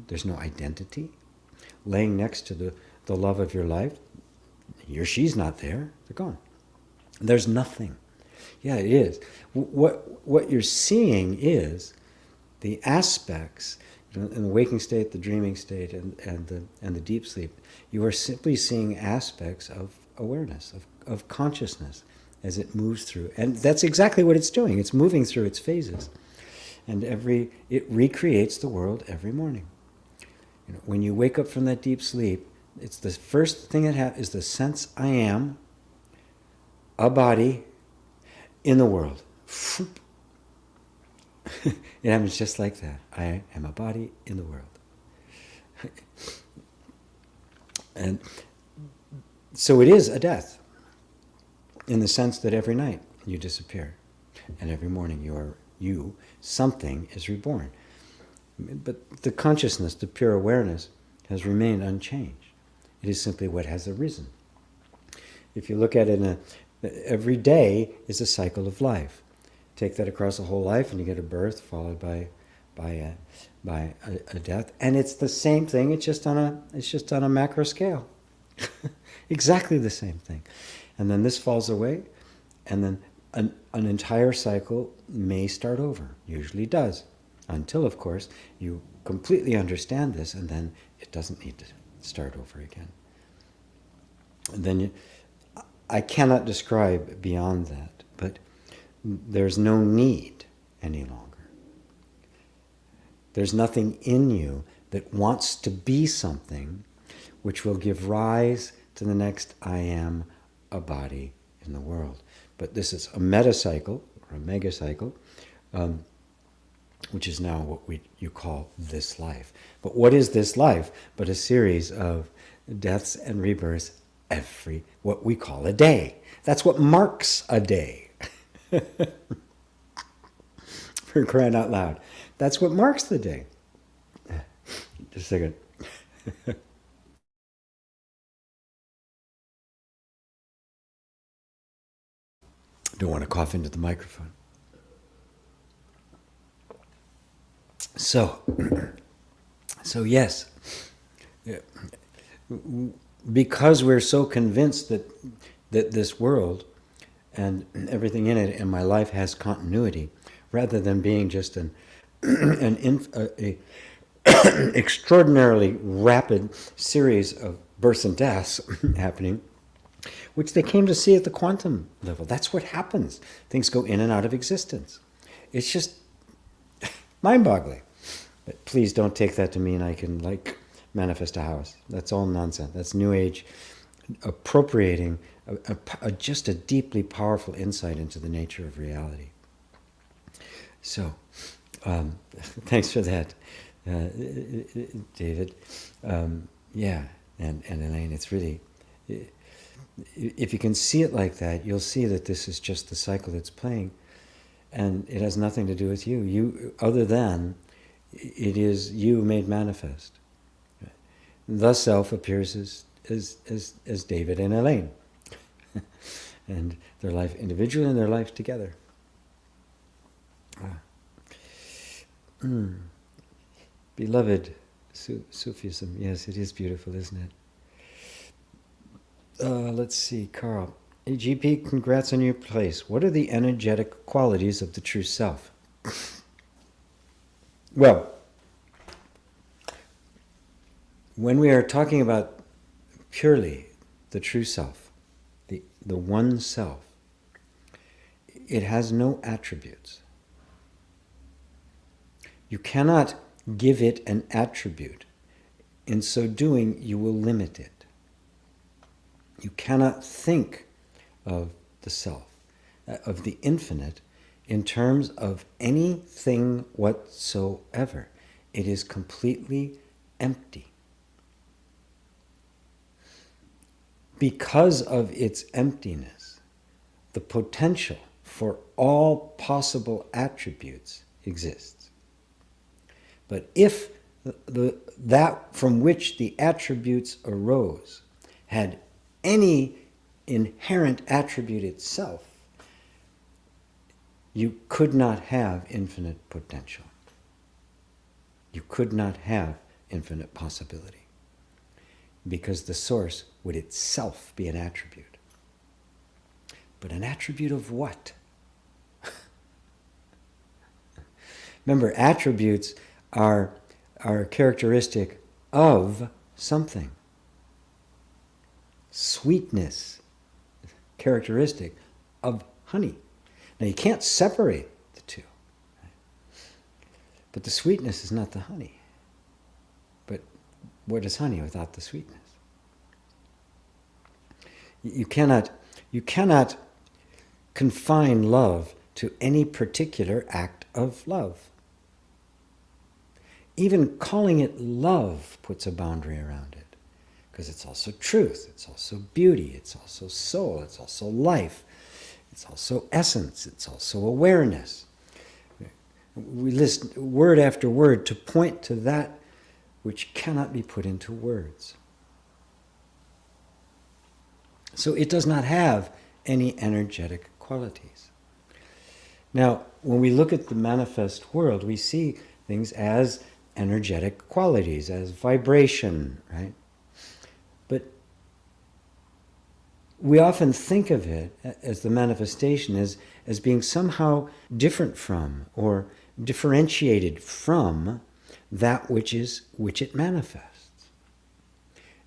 There's no identity. Laying next to the love of your life, he or she's not there. They're gone. There's nothing. Yeah, it is. What you're seeing is the aspects, in the waking state, the dreaming state, and the deep sleep. You are simply seeing aspects of awareness, of consciousness, as it moves through. And that's exactly what it's doing. It's moving through its phases. And it recreates the world every morning. You know, when you wake up from that deep sleep, it's the first thing that happens is the sense I am a body in the world. It happens just like that. I am a body in the world. And so it is a death, in the sense that every night you disappear, and every morning something is reborn. But the consciousness, the pure awareness, has remained unchanged. It is simply what has arisen. If you look at it, every day is a cycle of life. Take that across a whole life, and you get a birth followed by by a death, and it's the same thing. It's just on a macro scale, exactly the same thing. And then this falls away, and then an entire cycle may start over. Usually does, until of course you completely understand this, and then it doesn't need to start over again. And then I cannot describe beyond that, but there's no need any longer. There's nothing in you that wants to be something which will give rise to the next I am, a body in the world. But this is a metacycle, or a megacycle, which is now what you call this life. But what is this life but a series of deaths and rebirths every, what we call a day? That's what marks a day. For crying out loud. That's what marks the day. Just a second. Don't want to cough into the microphone. So yes, because we're so convinced that this world and everything in it and my life has continuity, rather than being just an extraordinarily rapid series of births and deaths happening, which they came to see at the quantum level. That's what happens. Things go in and out of existence. It's just mind-boggling. But please don't take that to mean I can manifest a house. That's all nonsense. That's New Age appropriating just a deeply powerful insight into the nature of reality. So, thanks for that, David. Yeah, and Elaine, it's really, if you can see it like that, you'll see that this is just the cycle that's playing, and it has nothing to do with you. You, other than it is you made manifest. The self appears as David and Elaine, and their life individually and their life together. Beloved Sufism, yes, it is beautiful, isn't it? Let's see, Carl. Hey, GP, congrats on your place. What are the energetic qualities of the true self? Well, when we are talking about purely the true self, the one self, it has no attributes. You cannot give it an attribute. In so doing, you will limit it. You cannot think of the self, of the infinite, in terms of anything whatsoever. It is completely empty. Because of its emptiness, the potential for all possible attributes exists. But if that from which the attributes arose had any inherent attribute itself, you could not have infinite potential. You could not have infinite possibility, because the source would itself be an attribute. But an attribute of what? Remember, attributes are characteristic of something. Sweetness, characteristic of honey. Now you can't separate the two. But the sweetness is not the honey. But what is honey without the sweetness? You cannot confine love to any particular act of love. Even calling it love puts a boundary around it, because it's also truth, it's also beauty, it's also soul, it's also life, it's also essence, it's also awareness. We list word after word to point to that which cannot be put into words. So it does not have any energetic qualities. Now, when we look at the manifest world, we see things as energetic qualities, as vibration, right? But we often think of it as the manifestation as being somehow different from or differentiated from that which it manifests.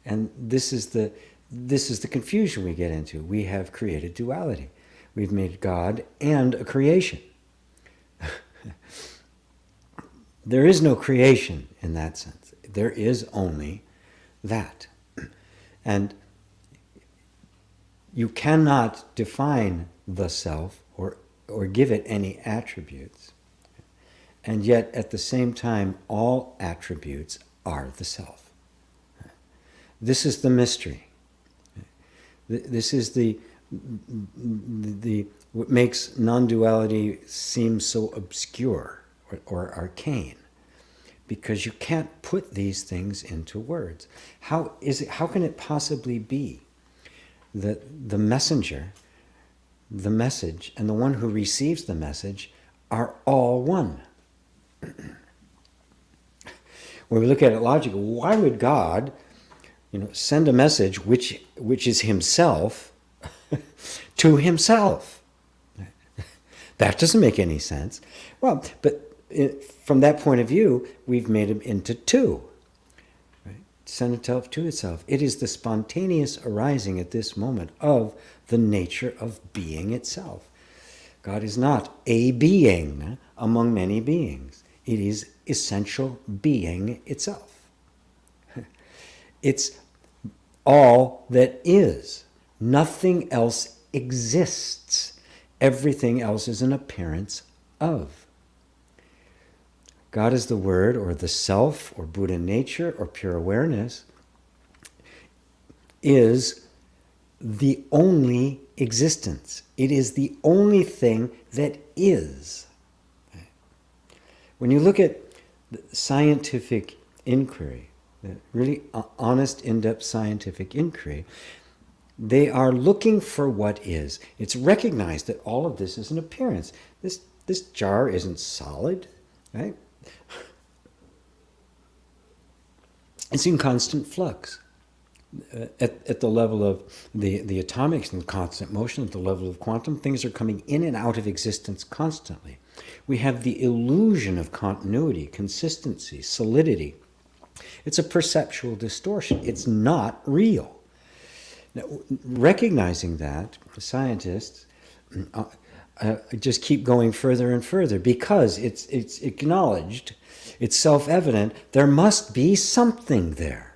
And this is the confusion we get into. We have created duality. We've made God and a creation. There is no creation in that sense. There is only that. And you cannot define the self or give it any attributes. And yet, at the same time, all attributes are the self. This is the mystery. This is the what makes non-duality seem so obscure or arcane, because you can't put these things into words. How can it possibly be that the messenger, the message, and the one who receives the message are all one? When we look at it logically, why would God, send a message which is himself to himself? That doesn't make any sense. Well, but from that point of view, we've made him into two. Right? Send itself to itself. It is the spontaneous arising at this moment of the nature of being itself. God is not a being among many beings. It is essential being itself. It's all that is. Nothing else exists. Everything else is an appearance of. God is the Word, or the Self, or Buddha nature, or pure awareness, is the only existence. It is the only thing that is. When you look at scientific inquiry, really honest, in-depth scientific inquiry, they are looking for what is. It's recognized that all of this is an appearance. This jar isn't solid, right? It's in constant flux. At the level of the atomics and constant motion, at the level of quantum, things are coming in and out of existence constantly. We have the illusion of continuity, consistency, solidity. It's a perceptual distortion. It's not real. Now, recognizing that, scientists just keep going further and further because it's acknowledged, it's self-evident, there must be something there.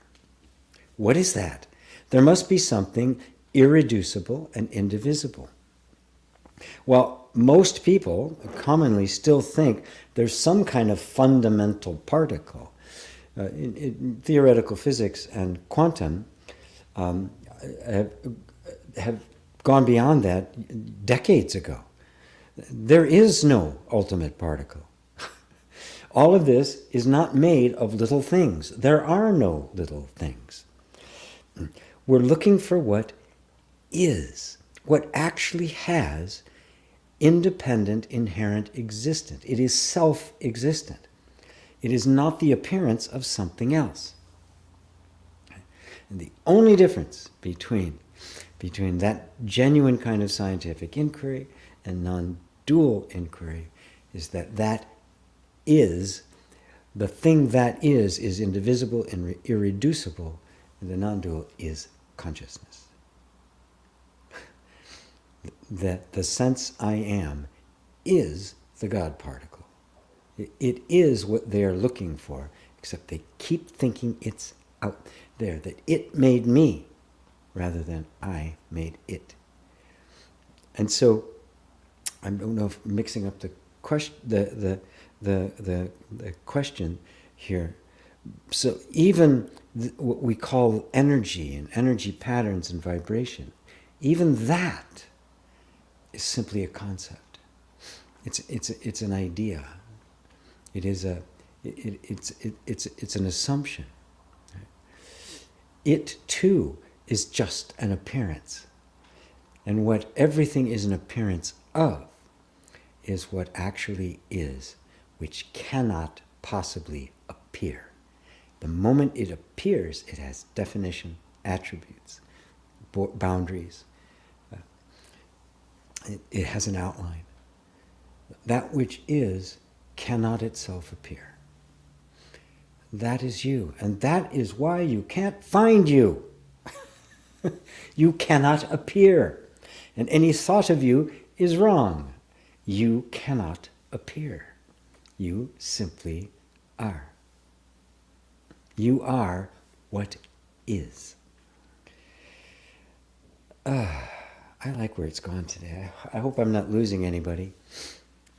What is that? There must be something irreducible and indivisible. Well, most people commonly still think there's some kind of fundamental particle. In theoretical physics and quantum have gone beyond that decades ago. There is no ultimate particle. All of this is not made of little things. There are no little things. We're looking for what is, what actually has independent, inherent existence. It is self-existent. It is not the appearance of something else. And the only difference between that genuine kind of scientific inquiry and non-dual inquiry is that is, the thing that is indivisible and irreducible, and the non-dual is consciousness. That the sense I am is the God particle. It is what they are looking for, except they keep thinking it's out there, that it made me rather than I made it. And so, I don't know if mixing up the question here. So even what we call energy and energy patterns and vibration, even that is simply a concept. It's an idea. It's an assumption. It too is just an appearance. And what everything is an appearance of is what actually is, which cannot possibly appear. appear. The moment it appears, it has definition, attributes, boundaries. It has an outline. That which is cannot itself appear. That is you. And that is why you can't find you. You cannot appear. And any thought of you is wrong. You cannot appear. You simply are. You are what is. I like where it's gone today. I hope I'm not losing anybody,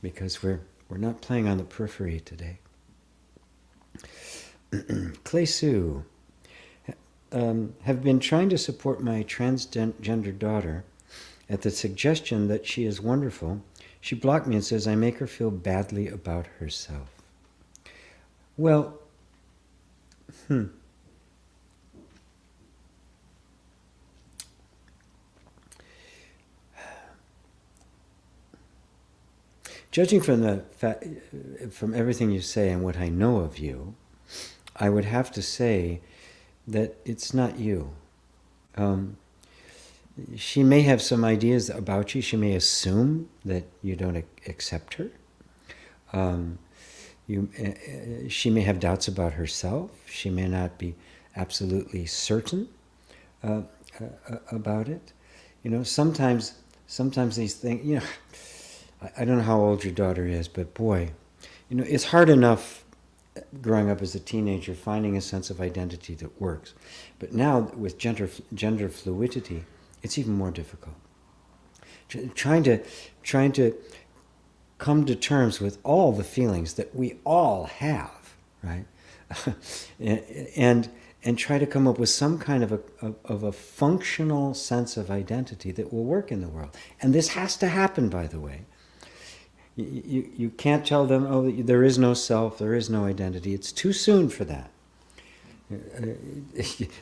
because we're not playing on the periphery today. Clay Sue, have been trying to support my transgender daughter at the suggestion that she is wonderful. She blocked me and says I make her feel badly about herself. Well, Judging from everything you say and what I know of you, I would have to say that it's not you. She may have some ideas about you. She may assume that you don't accept her. She may have doubts about herself. She may not be absolutely certain about it. Sometimes these things, I don't know how old your daughter is, but boy, it's hard enough growing up as a teenager, finding a sense of identity that works. But now with gender fluidity, it's even more difficult. Trying to come to terms with all the feelings that we all have, right? and try to come up with some kind of a functional sense of identity that will work in the world. And this has to happen, by the way. You can't tell them, oh, there is no self, there is no identity. It's too soon for that.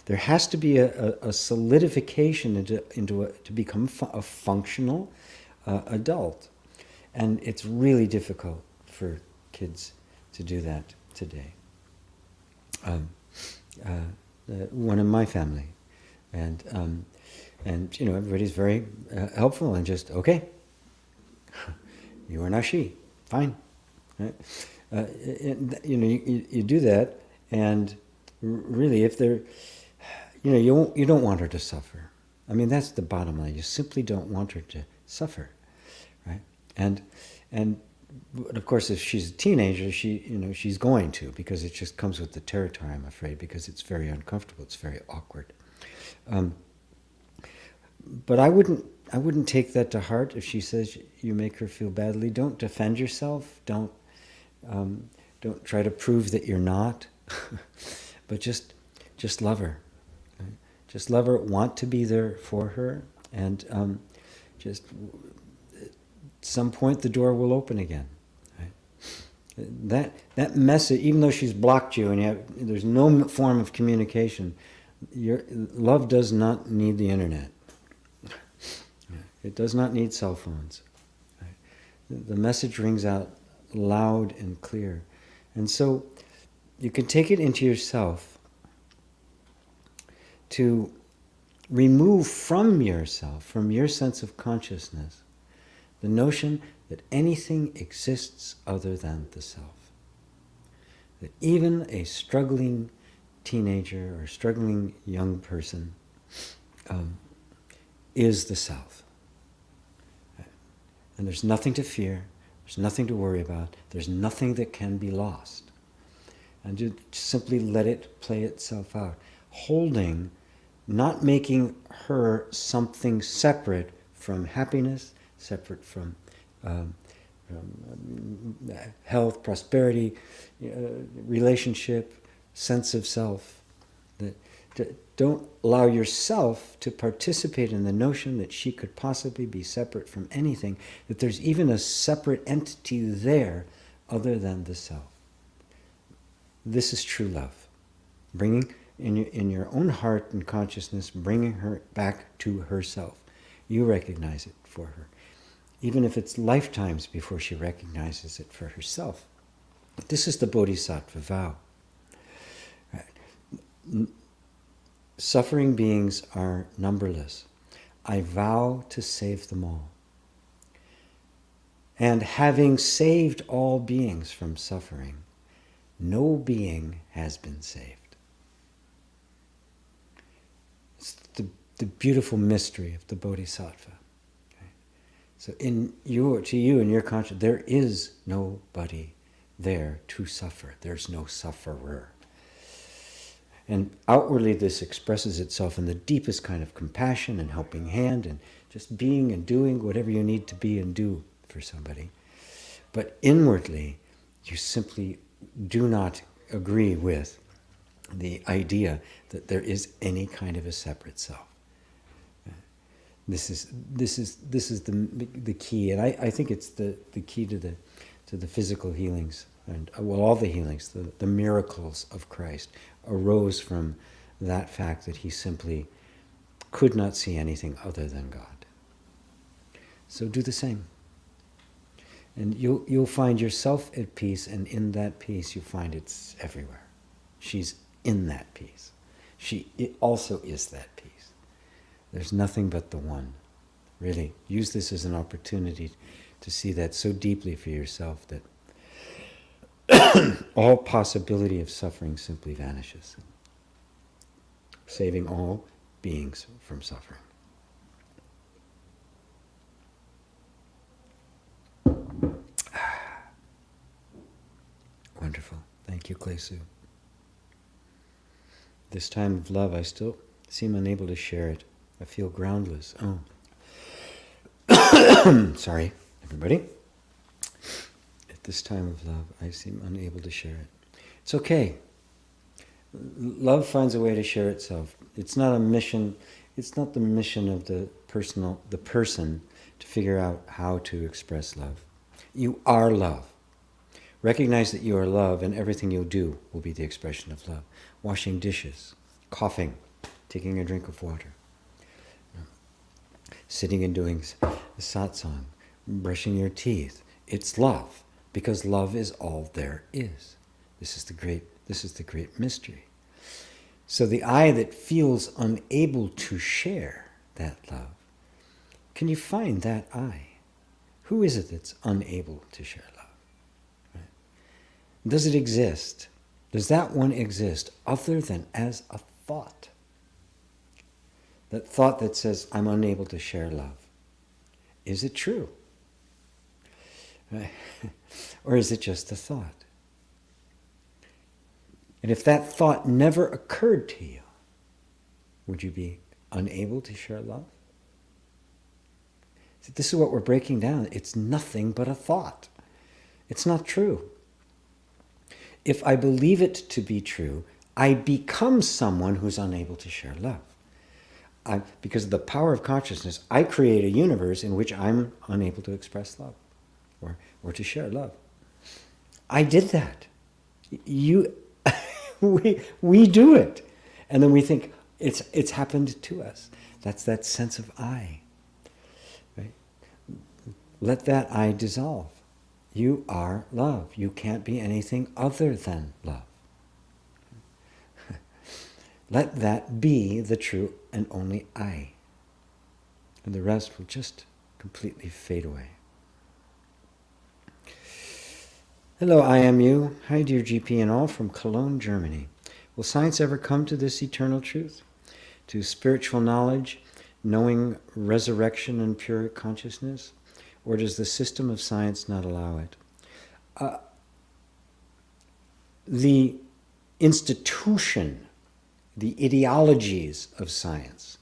There has to be a solidification to become a functional adult. And it's really difficult for kids to do that today. One in my family. And everybody's very helpful and just, okay, you are now she. Fine. Right? You do that, and really, if they're, you don't want her to suffer. I mean, that's the bottom line. You simply don't want her to suffer, right? And but of course, if she's a teenager, she's going to, because it just comes with the territory, I'm afraid, because it's very uncomfortable. It's very awkward. But I wouldn't take that to heart if she says you make her feel badly. Don't defend yourself. Don't try to prove that you're not. But just love her. Right? Just love her. Want to be there for her, and just at some point the door will open again. Right? That message, even though she's blocked you and there's no form of communication, your love does not need the internet. It does not need cell phones. Right? The message rings out loud and clear. And so you can take it into yourself to remove from yourself, from your sense of consciousness, the notion that anything exists other than the self. That even a struggling teenager or struggling young person is the self. And there's nothing to fear, there's nothing to worry about, there's nothing that can be lost. And just simply let it play itself out. Holding, not making her something separate from happiness, separate from health, prosperity, relationship, sense of self. Don't allow yourself to participate in the notion that she could possibly be separate from anything, that there's even a separate entity there other than the self. This is true love. Bringing, in your own heart and consciousness, bringing her back to herself. You recognize it for her. Even if it's lifetimes before she recognizes it for herself. This is the Bodhisattva Vow. Suffering beings are numberless. I vow to save them all. And having saved all beings from suffering, no being has been saved. It's the beautiful mystery of the Bodhisattva. Okay? So to you in your consciousness, there is nobody there to suffer. There's no sufferer. And outwardly this expresses itself in the deepest kind of compassion and helping hand and just being and doing whatever you need to be and do for somebody. But inwardly, you simply do not agree with the idea that there is any kind of a separate self. This is the key, and I think it's the key to the physical healings and all the healings, the miracles of Christ arose from that fact that he simply could not see anything other than God. So do the same. And you'll find yourself at peace, and in that peace you find it's everywhere. She's in that peace. It also is that peace. There's nothing but the one. Really, use this as an opportunity to see that so deeply for yourself that all possibility of suffering simply vanishes, saving all beings from suffering. Wonderful. Thank you, Klesu. This time of love, I still seem unable to share it. I feel groundless. Oh. Sorry, everybody. At this time of love, I seem unable to share it. It's okay. Love finds a way to share itself. It's not a mission. It's not the mission of the person to figure out how to express love. You are love. Recognize that you are love, and everything you'll do will be the expression of love. Washing dishes, coughing, taking a drink of water, sitting and doing satsang, brushing your teeth. It's love, because love is all there is. This is the great mystery. So the I that feels unable to share that love, can you find that I? Who is it that's unable to share love? Right? Does it exist? Does that one exist other than as a thought? That thought that says, I'm unable to share love. Is it true? Right? Or is it just a thought? And if that thought never occurred to you, would you be unable to share love? See, this is what we're breaking down. It's nothing but a thought. It's not true. If I believe it to be true, I become someone who's unable to share love. Because of the power of consciousness, I create a universe in which I'm unable to express love or to share love. I did that. We do it. And then we think it's happened to us. That's that sense of I. Right? Let that I dissolve. You are love. You can't be anything other than love. Let that be the true and only I. And the rest will just completely fade away. Hello, I am you. Hi, dear GP and all from Cologne, Germany. Will science ever come to this eternal truth? To spiritual knowledge, knowing resurrection and pure consciousness? Or does the system of science not allow it? The institution, the ideologies of science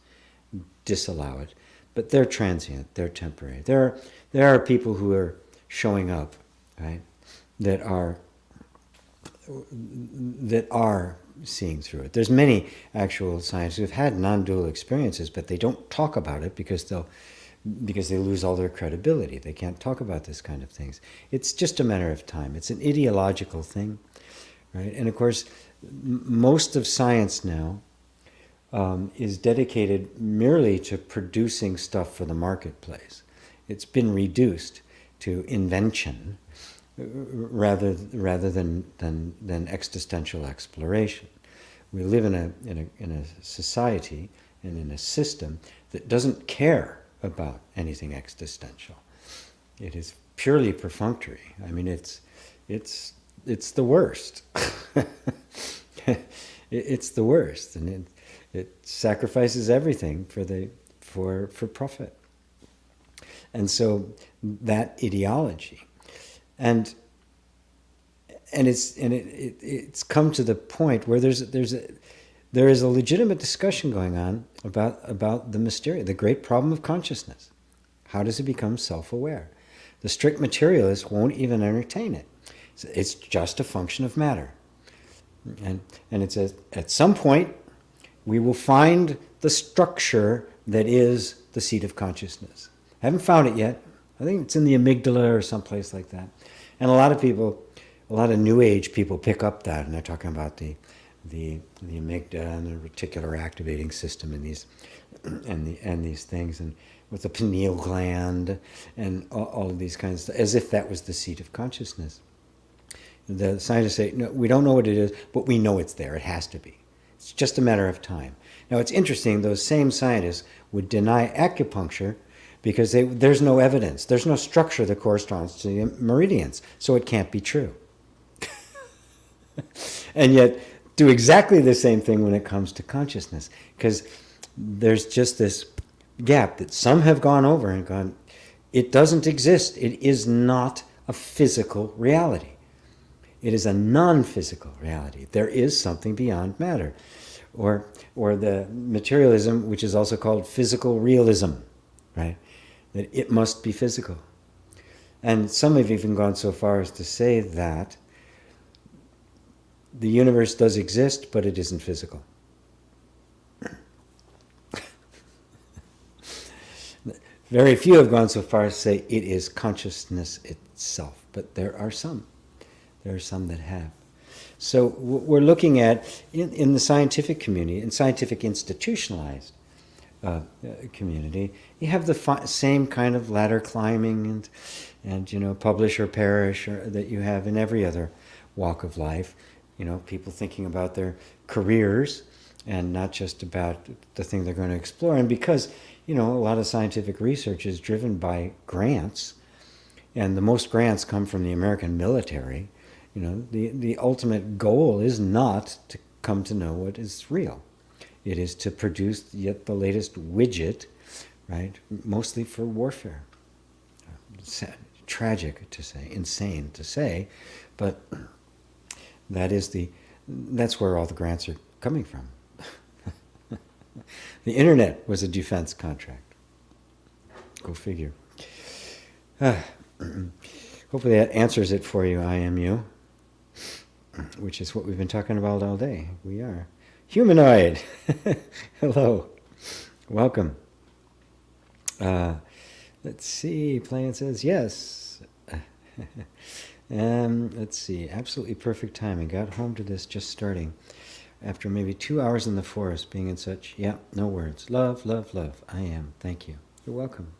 disallow it, but they're transient, they're temporary. There are people who are showing up, right, that are seeing through it. There's many actual scientists who've had non-dual experiences, but they don't talk about it because they lose all their credibility. They can't talk about this kind of things. It's just a matter of time. It's an ideological thing, right? And of course, most of science now is dedicated merely to producing stuff for the marketplace. It's been reduced to invention rather than existential exploration. We live in a society and in a system that doesn't care about anything existential. It is purely perfunctory. I mean, it's the worst. It's the worst, and it sacrifices everything for profit. And so that ideology, and it's come to the point where there is a legitimate discussion going on about the mysterious, the great problem of consciousness. How does it become self-aware? The strict materialists won't even entertain it. It's just a function of matter. And it says, at some point, we will find the structure that is the seat of consciousness. I haven't found it yet. I think it's in the amygdala or someplace like that. And a lot of New Age people pick up that, and they're talking about the amygdala and the reticular activating system and these things, and with the pineal gland and all of these kinds of, as if that was the seat of consciousness. The scientists say, no, we don't know what it is, but we know it's there. It has to be. It's just a matter of time. Now, it's interesting, those same scientists would deny acupuncture because there's no evidence. There's no structure that corresponds to the meridians, so it can't be true. And yet, do exactly the same thing when it comes to consciousness, because there's just this gap that some have gone over and gone, it doesn't exist. It is not a physical reality. It is a non-physical reality. There is something beyond matter. Or the materialism, which is also called physical realism, right? That it must be physical. And some have even gone so far as to say that the universe does exist, but it isn't physical. Very few have gone so far as to say it is consciousness itself, but there are some. There are some that have. So we're looking at, in the scientific community, in scientific institutionalized community, you have the same kind of ladder climbing and publish or perish that you have in every other walk of life. People thinking about their careers and not just about the thing they're going to explore. And because, a lot of scientific research is driven by grants, and the most grants come from the American military, the ultimate goal is not to come to know what is real. It is to produce yet the latest widget, right? Mostly for warfare. Tragic to say, insane to say, but that's where all the grants are coming from. The internet was a defense contract. Go figure. Hopefully that answers it for you, IMU, which is what we've been talking about all day. We are. Humanoid. Hello. Welcome. Let's see. Plan says yes. Let's see. Absolutely perfect timing. Got home to this just starting. After maybe 2 hours in the forest, being in such, no words. Love, love, love. I am. Thank you. You're welcome.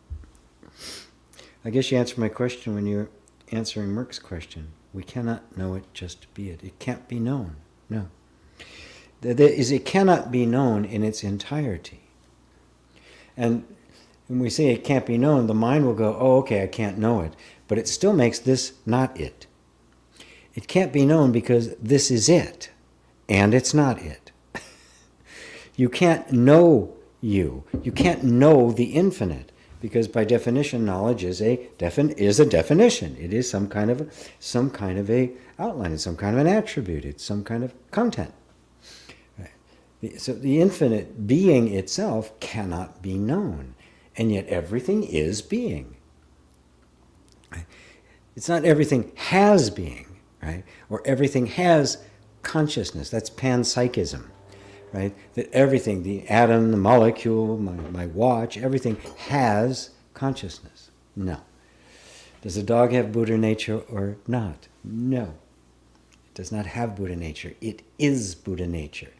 I guess you answered my question when you're answering Merck's question. We cannot know it, just be it. It can't be known. No. It cannot be known in its entirety. And when we say it can't be known, the mind will go, oh, okay, I can't know it. But it still makes this not it. It can't be known because this is it, and it's not it. You can't know you. You can't know the infinite, because by definition, knowledge is a definition. It is some kind of a outline. It's some kind of an attribute. It's some kind of content. Right. So the infinite being itself cannot be known, and yet everything is being. Right? It's not everything has being, right? Or everything has consciousness. That's panpsychism. Right? That everything, the atom, the molecule, my watch, everything has consciousness. No. Does a dog have Buddha nature or not? No. It does not have Buddha nature. It is Buddha nature.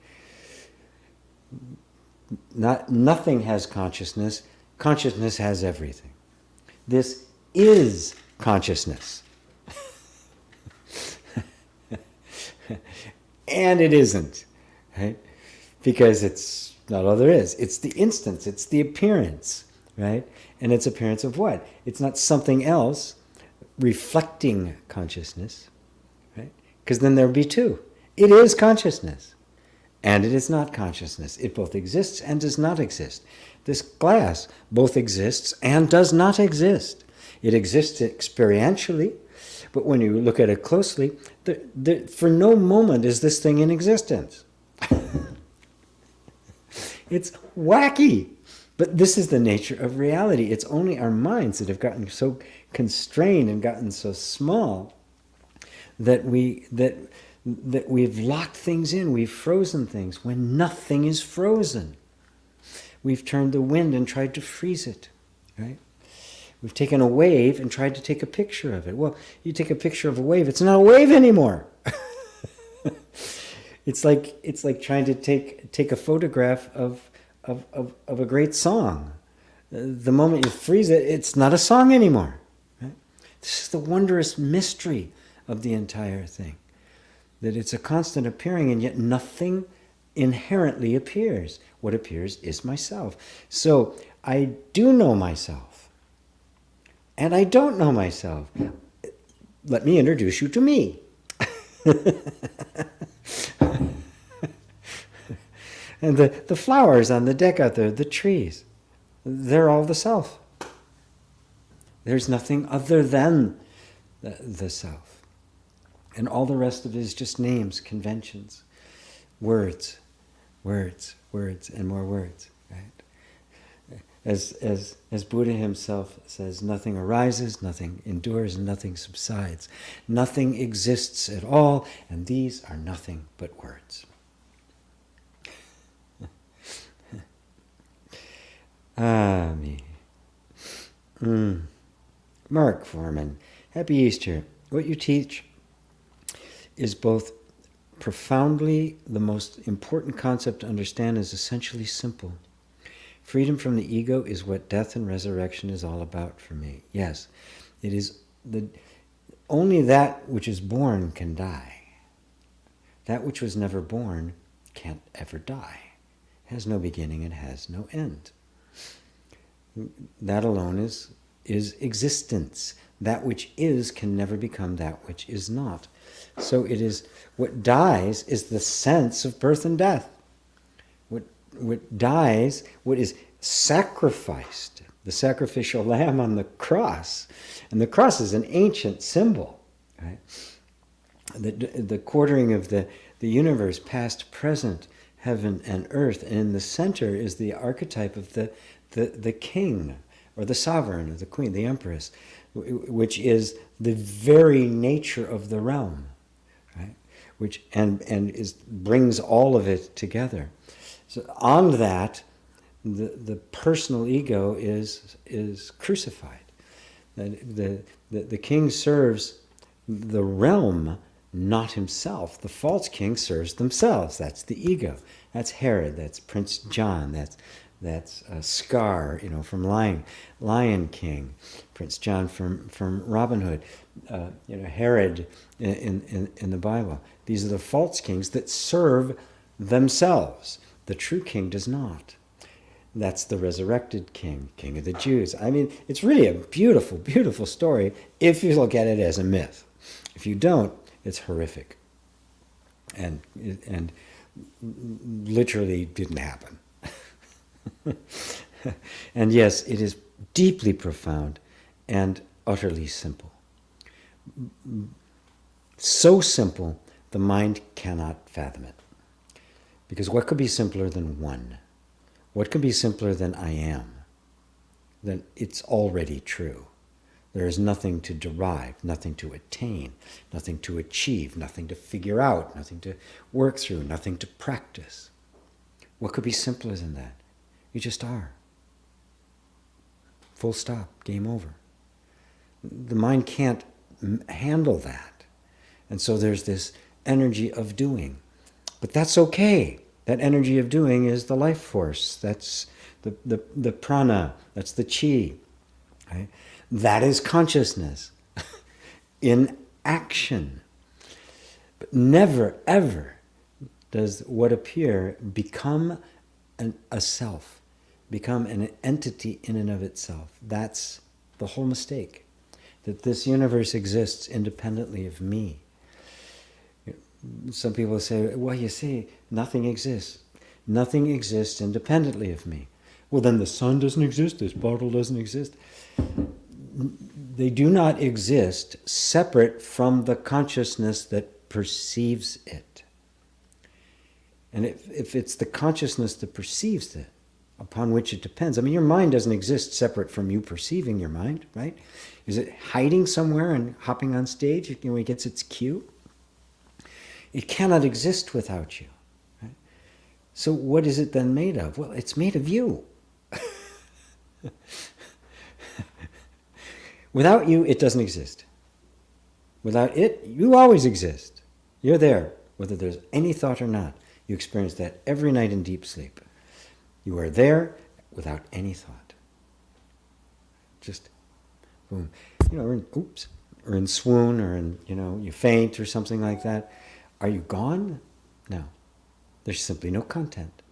Nothing has consciousness. Consciousness has everything. This is consciousness. And it isn't. Right? because it's not all there is. It's the instance, it's the appearance, right? And it's appearance of what? It's not something else reflecting consciousness, right? Because then there would be two. It is consciousness, and it is not consciousness. It both exists and does not exist. This glass both exists and does not exist. It exists experientially, but when you look at it closely, for no moment is this thing in existence. It's wacky. But this is the nature of reality. It's only our minds that have gotten so constrained and gotten so small that we've locked things in, we've frozen things when nothing is frozen. We've turned the wind and tried to freeze it, right? We've taken a wave and tried to take a picture of it. Well, you take a picture of a wave, it's not a wave anymore. It's like trying to take a photograph of a great song. The moment you freeze it, it's not a song anymore. Right? This is the wondrous mystery of the entire thing. That it's a constant appearing, and yet nothing inherently appears. What appears is myself. So I do know myself, and I don't know myself. Let me introduce you to me. And the flowers on the deck out there, the trees, they're all the self. There's nothing other than the self. And all the rest of it is just names, conventions, words, and more words. Right? As Buddha himself says, nothing arises, nothing endures, and nothing subsides. Nothing exists at all, and these are nothing but words. Me. Mark Foreman, happy Easter. What you teach is both profoundly the most important concept to understand is essentially simple. Freedom from the ego is what death and resurrection is all about for me. Yes, it is only that which is born can die. That which was never born can't ever die. It has no beginning and has no end. That alone is existence. That which is can never become that which is not. So it is, what dies is the sense of birth and death. What dies, what is sacrificed, the sacrificial lamb on the cross. And the cross is an ancient symbol, right? The quartering of the universe, past, present, heaven and earth. And in the center is the archetype of the king, or the sovereign, or the queen, the empress, which is the very nature of the realm, right? Which brings all of it together. So on that, the personal ego is crucified. The king serves the realm, not himself. The false king serves themselves. That's the ego. That's Herod. That's Prince John. That's Scar, from Lion King, Prince John from Robin Hood, Herod in the Bible. These are the false kings that serve themselves. The true king does not. That's the resurrected king, king of the Jews. I mean, it's really a beautiful, beautiful story if you look at it as a myth. If you don't, it's horrific. And literally didn't happen. And yes, it is deeply profound and utterly simple. So simple, the mind cannot fathom it. Because what could be simpler than one? What could be simpler than I am? Then it's already true. There is nothing to derive, nothing to attain, nothing to achieve, nothing to figure out, nothing to work through, nothing to practice. What could be simpler than that? You just are. Full stop, game over. The mind can't handle that. And so there's this energy of doing. But that's okay. That energy of doing is the life force. That's the prana. That's the chi. Right? That is consciousness in action. But never, ever does what appear become a self, become an entity in and of itself. That's the whole mistake, that this universe exists independently of me. Some people say, well, you see, nothing exists. Nothing exists independently of me. Well, then the sun doesn't exist, this bottle doesn't exist. They do not exist separate from the consciousness that perceives it. And if it's the consciousness that perceives it, upon which it depends. I mean, your mind doesn't exist separate from you perceiving your mind, right? Is it hiding somewhere and hopping on stage when it gets its cue? It cannot exist without you. Right? So what is it then made of? Well, it's made of you. Without you, it doesn't exist. Without it, you always exist. You're there, whether there's any thought or not. You experience that every night in deep sleep. You are there without any thought. Just boom. Or in swoon, or in, you faint or something like that. Are you gone? No. There's simply no content.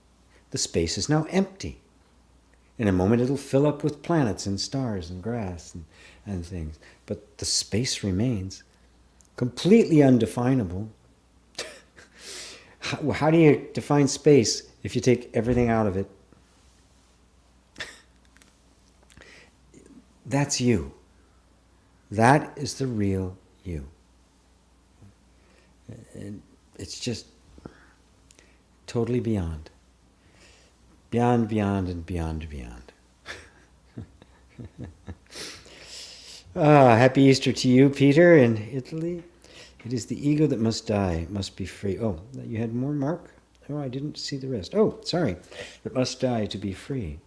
The space is now empty. In a moment it'll fill up with planets and stars and grass and things. But the space remains completely undefinable. How do you define space if you take everything out of it? That's you. That is the real you. And it's just totally beyond. Beyond, beyond, and beyond, beyond. Happy Easter to you, Peter, in Italy. It is the ego that must die, must be free. Oh, you had more, Mark? Oh, I didn't see the rest. Oh, sorry. It must die to be free.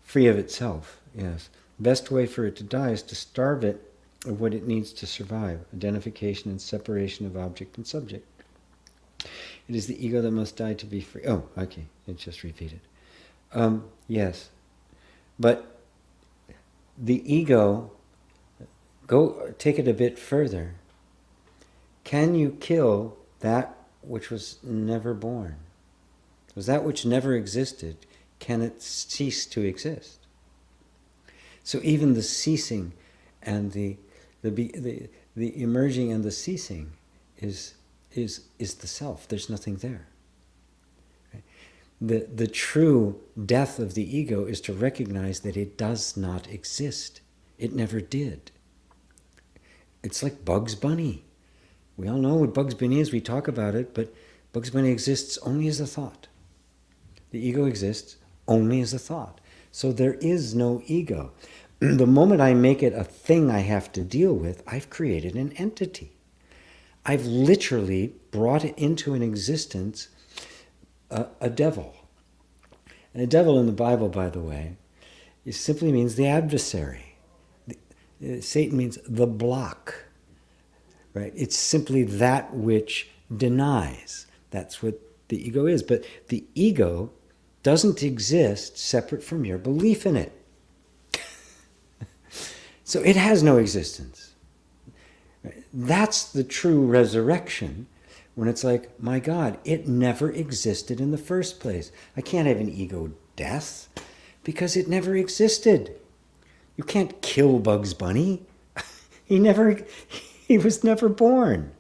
Free of itself, yes. Best way for it to die is to starve it of what it needs to survive, identification and separation of object and subject. It is the ego that must die to be free. Oh, okay, it's just repeated. Yes, but the ego, go take it a bit further. Can you kill that which was never born? Because that which never existed, can it cease to exist? So even the ceasing and the emerging and the ceasing is the self. There's nothing there. Right? The true death of the ego is to recognize that it does not exist. It never did. It's like Bugs Bunny. We all know what Bugs Bunny is. We talk about it, but Bugs Bunny exists only as a thought. The ego exists only as a thought. So there is no ego. The moment I make it a thing I have to deal with, I've created an entity. I've literally brought it into an existence, a devil. And a devil in the Bible, by the way, it simply means the adversary. Satan means the block. Right? It's simply that which denies. That's what the ego is. But the ego doesn't exist separate from your belief in it. So it has no existence. That's the true resurrection, when it's like, my God, it never existed in the first place. I can't have an ego death because it never existed. You can't kill Bugs Bunny. He was never born.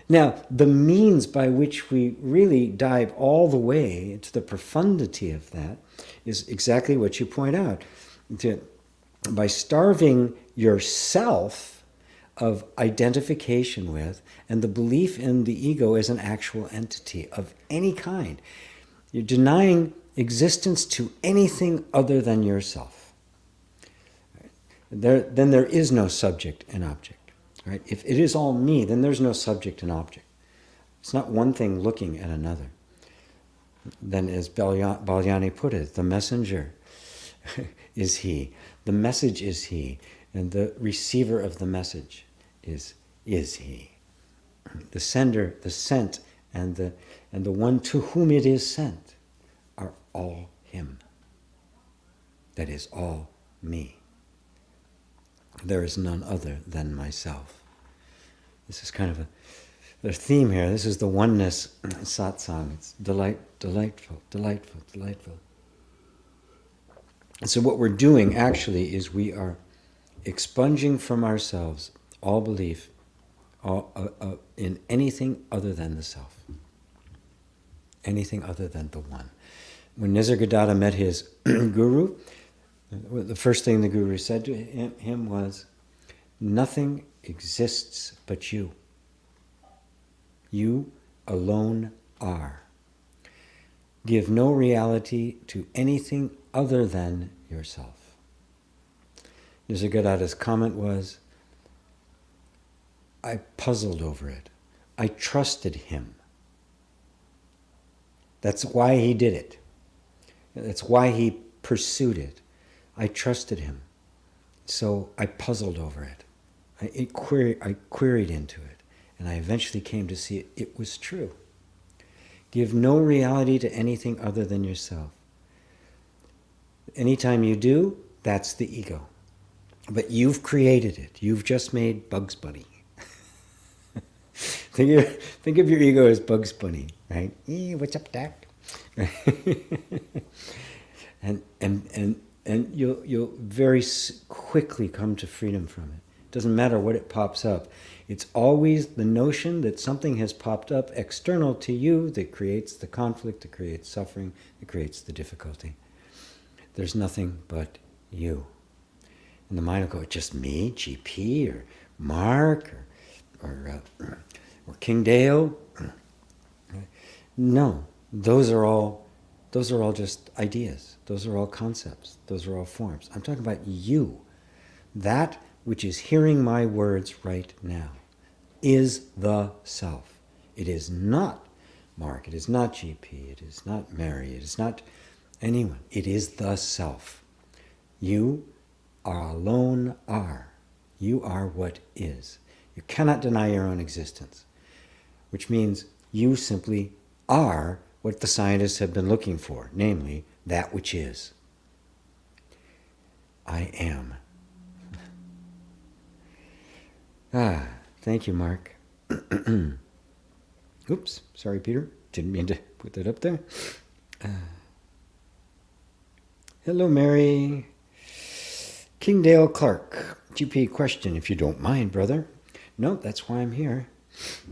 Now, the means by which we really dive all the way into the profundity of that is exactly what you point out. By starving yourself of identification with and the belief in the ego as an actual entity of any kind. You're denying existence to anything other than yourself. Then there is no subject and object. Right? If it is all me, then there's no subject and object. It's not one thing looking at another. Then, as Balyani put it, the messenger is he, the message is he, and the receiver of the message is he. The sender, the sent, and the one to whom it is sent are all him. That is all me. There is none other than myself. This is kind of the theme here. This is the oneness satsang. It's delightful, delightful, delightful. And so what we're doing actually is we are expunging from ourselves all belief in anything other than the self. Anything other than the one. When Nisargadatta met his guru, the first thing the guru said to him was, "Nothing exists but you. You alone are. Give no reality to anything other than yourself." Nisargadatta's comment was, "I puzzled over it. I trusted him. That's why he did it. That's why he pursued it. I trusted him. So I puzzled over it. I queried into it. And I eventually came to see it was true. Give no reality to anything other than yourself. Anytime you do, that's the ego. But you've created it. You've just made Bugs Bunny." Think of your ego as Bugs Bunny, right? What's up, Doc? and you'll very quickly come to freedom from it. It doesn't matter what it pops up. It's always the notion that something has popped up external to you that creates the conflict, that creates suffering, that creates the difficulty. There's nothing but you. And the mind will go, "Just me, GP, or Mark, or King Dale." No, those are all just ideas. Those are all concepts. Those are all forms. I'm talking about you. That which is hearing my words right now is the self. It is not Mark. It is not GP. It is not Mary. It is not anyone. It is the self. You alone are. You are what is. You cannot deny your own existence, which means you simply are what the scientists have been looking for, namely, that which is. I am. Thank you, Mark. Oops, sorry, Peter. Didn't mean to put that up there. Hello, Mary. Kingdale Clark. GP question, if you don't mind, brother. No, that's why I'm here.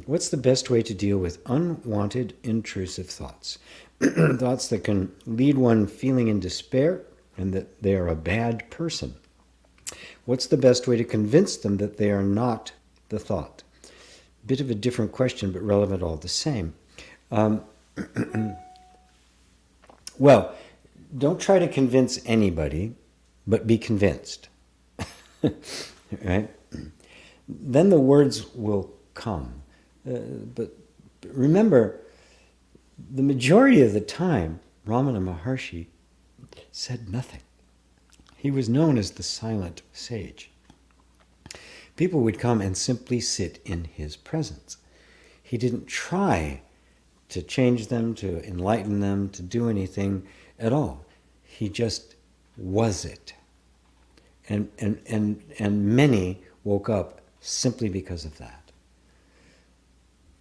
What's the best way to deal with unwanted, intrusive thoughts? Thoughts that can lead one feeling in despair and that they are a bad person. What's the best way to convince them that they are not the thought? Bit of a different question, but relevant all the same. Well, don't try to convince anybody, but be convinced. Right? Then the words will come. But remember, the majority of the time, Ramana Maharshi said nothing. He was known as the silent sage. People would come and simply sit in his presence. He didn't try to change them, to enlighten them, to do anything at all. He just was it. And many woke up simply because of that.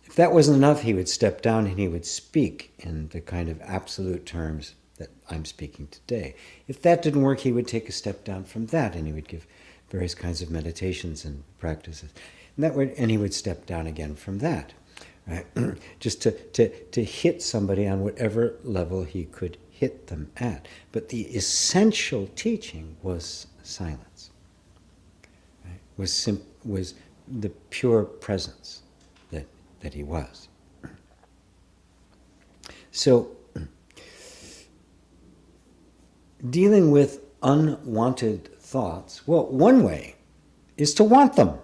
If that wasn't enough, he would step down and he would speak in the kind of absolute terms that I'm speaking today. If that didn't work, he would take a step down from that and he would give various kinds of meditations and practices. And he would step down again from that. Right? Just to hit somebody on whatever level he could hit them at. But the essential teaching was silence. Right? Was the pure presence that he was. So, dealing with unwanted thoughts, well, one way is to want them.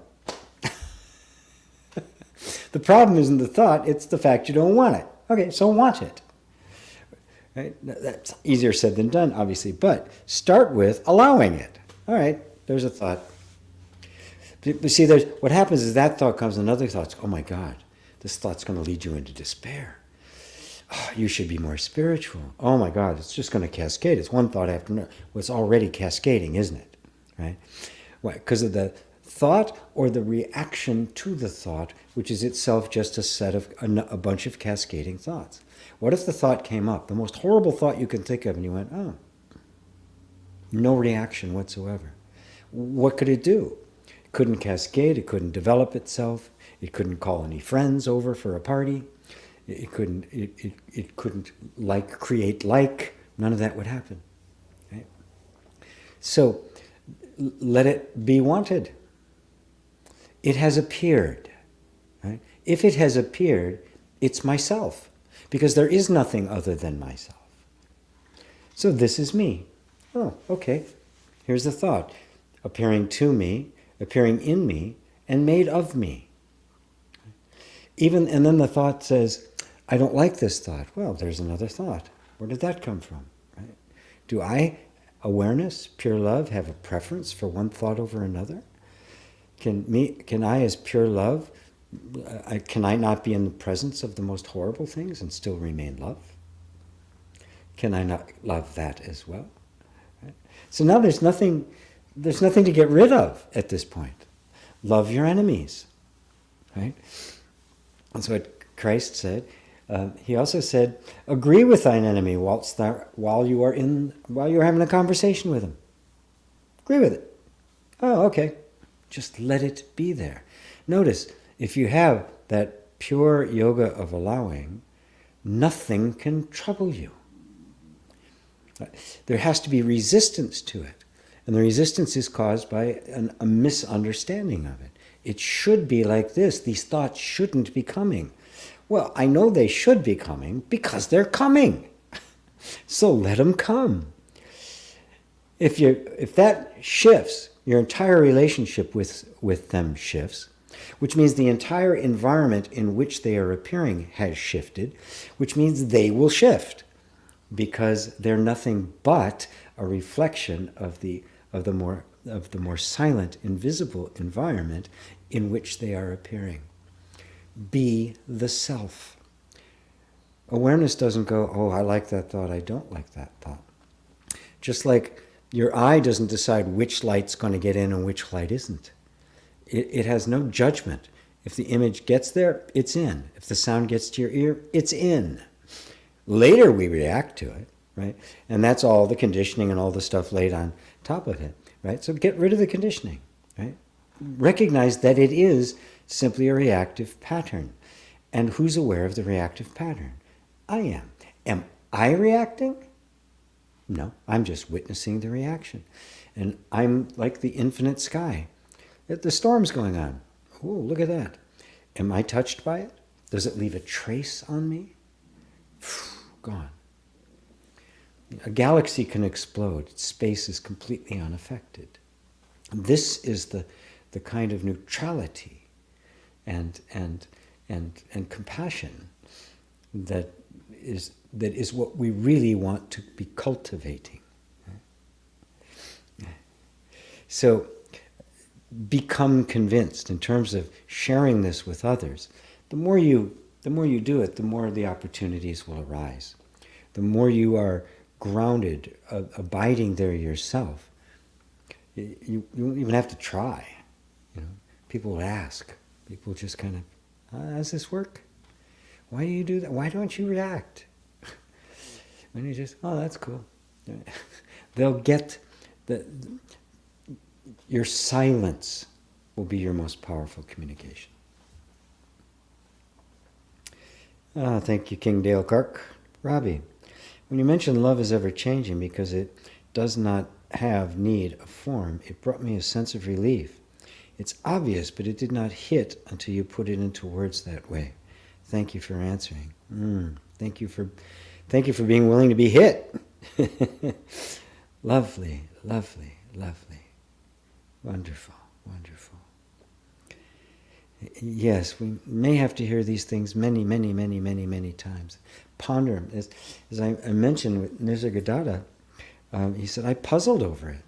The problem isn't the thought, it's the fact you don't want it. Okay, so want it. Right? That's easier said than done, obviously, but start with allowing it. All right, there's a thought. But see, what happens is that thought comes, another thought's, oh my God, this thought's going to lead you into despair. Oh, you should be more spiritual. Oh my God, it's just going to cascade. It's one thought after another. Well, it's already cascading, isn't it? Right? Why? Because of the thought or the reaction to the thought, which is itself just a bunch of cascading thoughts. What if the thought came up, the most horrible thought you can think of, and you went, oh, no reaction whatsoever? What could it do? It couldn't cascade, it couldn't develop itself, it couldn't call any friends over for a party, it couldn't create none of that would happen. Right? So let it be wanted. It has appeared. Right? If it has appeared, it's myself, because there is nothing other than myself. So this is me. Oh, okay. Here's the thought. Appearing to me, appearing in me, and made of me. And then the thought says, I don't like this thought. Well, there's another thought. Where did that come from? Right? Do I, awareness, pure love, have a preference for one thought over another? Can I, as pure love, can I not be in the presence of the most horrible things and still remain love? Can I not love that as well? Right? So now there's nothing to get rid of at this point. Love your enemies. Right? That's what Christ said. He also said, agree with thine enemy while you're having a conversation with him. Agree with it. Oh, okay. Just let it be there. Notice, if you have that pure yoga of allowing, nothing can trouble you. There has to be resistance to it. And the resistance is caused by a misunderstanding of it. It should be like this. These thoughts shouldn't be coming. Well, I know they should be coming because they're coming. So let them come. If that shifts, your entire relationship with them shifts, which means the entire environment in which they are appearing has shifted, which means they will shift because they're nothing but a reflection of the more silent, invisible environment in which they are appearing. Be the self. Awareness doesn't go, oh, I like that thought, I don't like that thought. Just like your eye doesn't decide which light's going to get in and which light isn't. It has no judgment. If the image gets there, it's in. If the sound gets to your ear, it's in. Later we react to it, right? And that's all the conditioning and all the stuff laid on top of it, right? So get rid of the conditioning, right? Recognize that it is simply a reactive pattern. And who's aware of the reactive pattern? I am. Am I reacting? No, I'm just witnessing the reaction. And I'm like the infinite sky. The storm's going on. Oh, look at that. Am I touched by it? Does it leave a trace on me? Gone. A galaxy can explode. Space is completely unaffected. This is the kind of neutrality and compassion that is what we really want to be cultivating. So become convinced in terms of sharing this with others. The more you do it, the more the opportunities will arise. The more you are grounded, abiding there yourself. You don't even have to try. People will ask. People just kind of, how does this work? Why do you do that? Why don't you react? And you just, oh, that's cool. They'll get your silence will be your most powerful communication. Thank you, King Dale Clark. Robbie, when you mentioned love is ever-changing because it does not have need of form, it brought me a sense of relief. It's obvious, but it did not hit until you put it into words that way. Thank you for answering. Thank you for being willing to be hit. Lovely, lovely, lovely. Wonderful, wonderful. Yes, we may have to hear these things many, many, many, many, many times. Ponder them. As I mentioned with Nisargadatta, he said, I puzzled over it.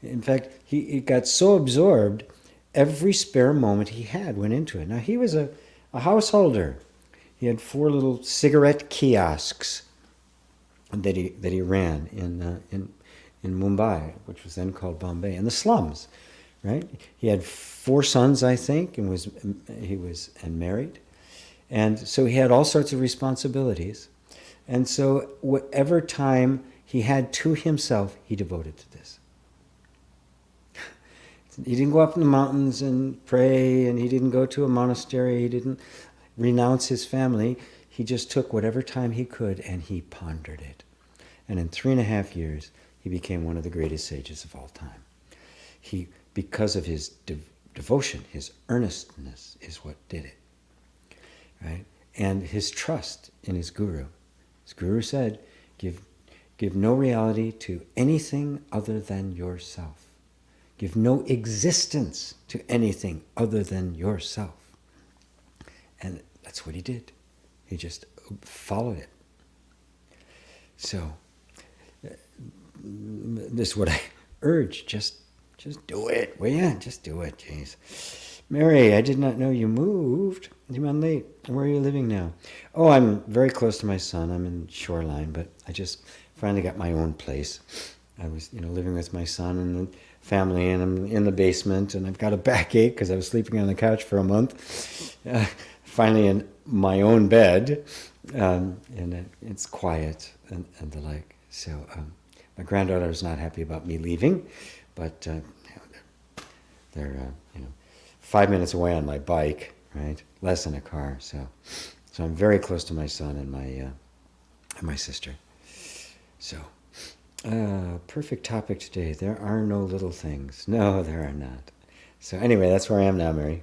In fact, he got so absorbed, every spare moment he had went into it. Now, he was a householder. He had 4 little cigarette kiosks that he ran in Mumbai, which was then called Bombay, in the slums. right? He had 4 sons, I think, and he was married. And so he had all sorts of responsibilities. And so whatever time he had to himself, he devoted to this. He didn't go up in the mountains and pray, and he didn't go to a monastery, he didn't renounce his family. He just took whatever time he could and he pondered it. And in 3.5 years, he became one of the greatest sages of all time. Because of his devotion, his earnestness is what did it. Right? And his trust in his guru. His guru said, give no reality to anything other than yourself. Give no existence to anything other than yourself. And that's what he did. He just followed it. So, this is what I urge. Just do it. Well, yeah, just do it. Jeez. Mary, I did not know you moved. You came on late. Where are you living now? Oh, I'm very close to my son. I'm in Shoreline, but I just finally got my own place. I was, living with my son and the family, and I'm in the basement, and I've got a backache because I was sleeping on the couch for a month. Finally in my own bed, and it's quiet and the like. So my granddaughter is not happy about me leaving, but they're 5 minutes away on my bike, right? Less than a car. So I'm very close to my son and my sister. So. Perfect topic today. There are no little things. No, there are not. So anyway, that's where I am now, Mary.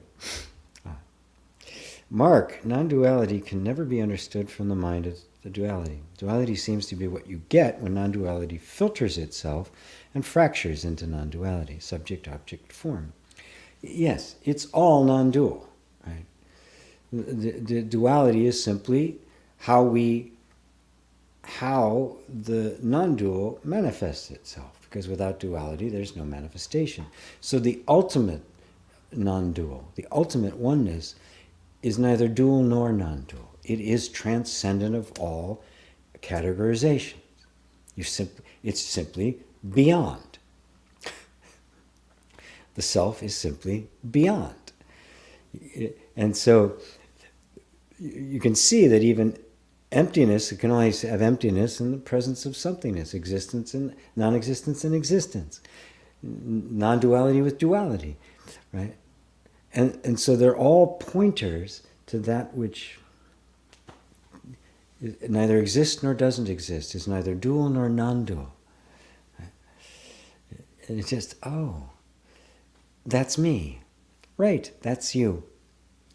Mark, non-duality can never be understood from the mind of the duality. Duality seems to be what you get when non-duality filters itself and fractures into non-duality, subject, object, form. Yes, it's all non-dual, right? The duality is simply how the non-dual manifests itself, because without duality there's no manifestation. So the ultimate non-dual, the ultimate oneness, is neither dual nor non-dual. It is transcendent of all categorizations. It's simply beyond. The self is simply beyond. And so you can see that even emptiness, it can only have emptiness in the presence of somethingness, existence and non-existence and existence, non-duality with duality, right? And so they're all pointers to that which neither exists nor doesn't exist, is neither dual nor non-dual. Right? And it's just, that's me. Right, that's you.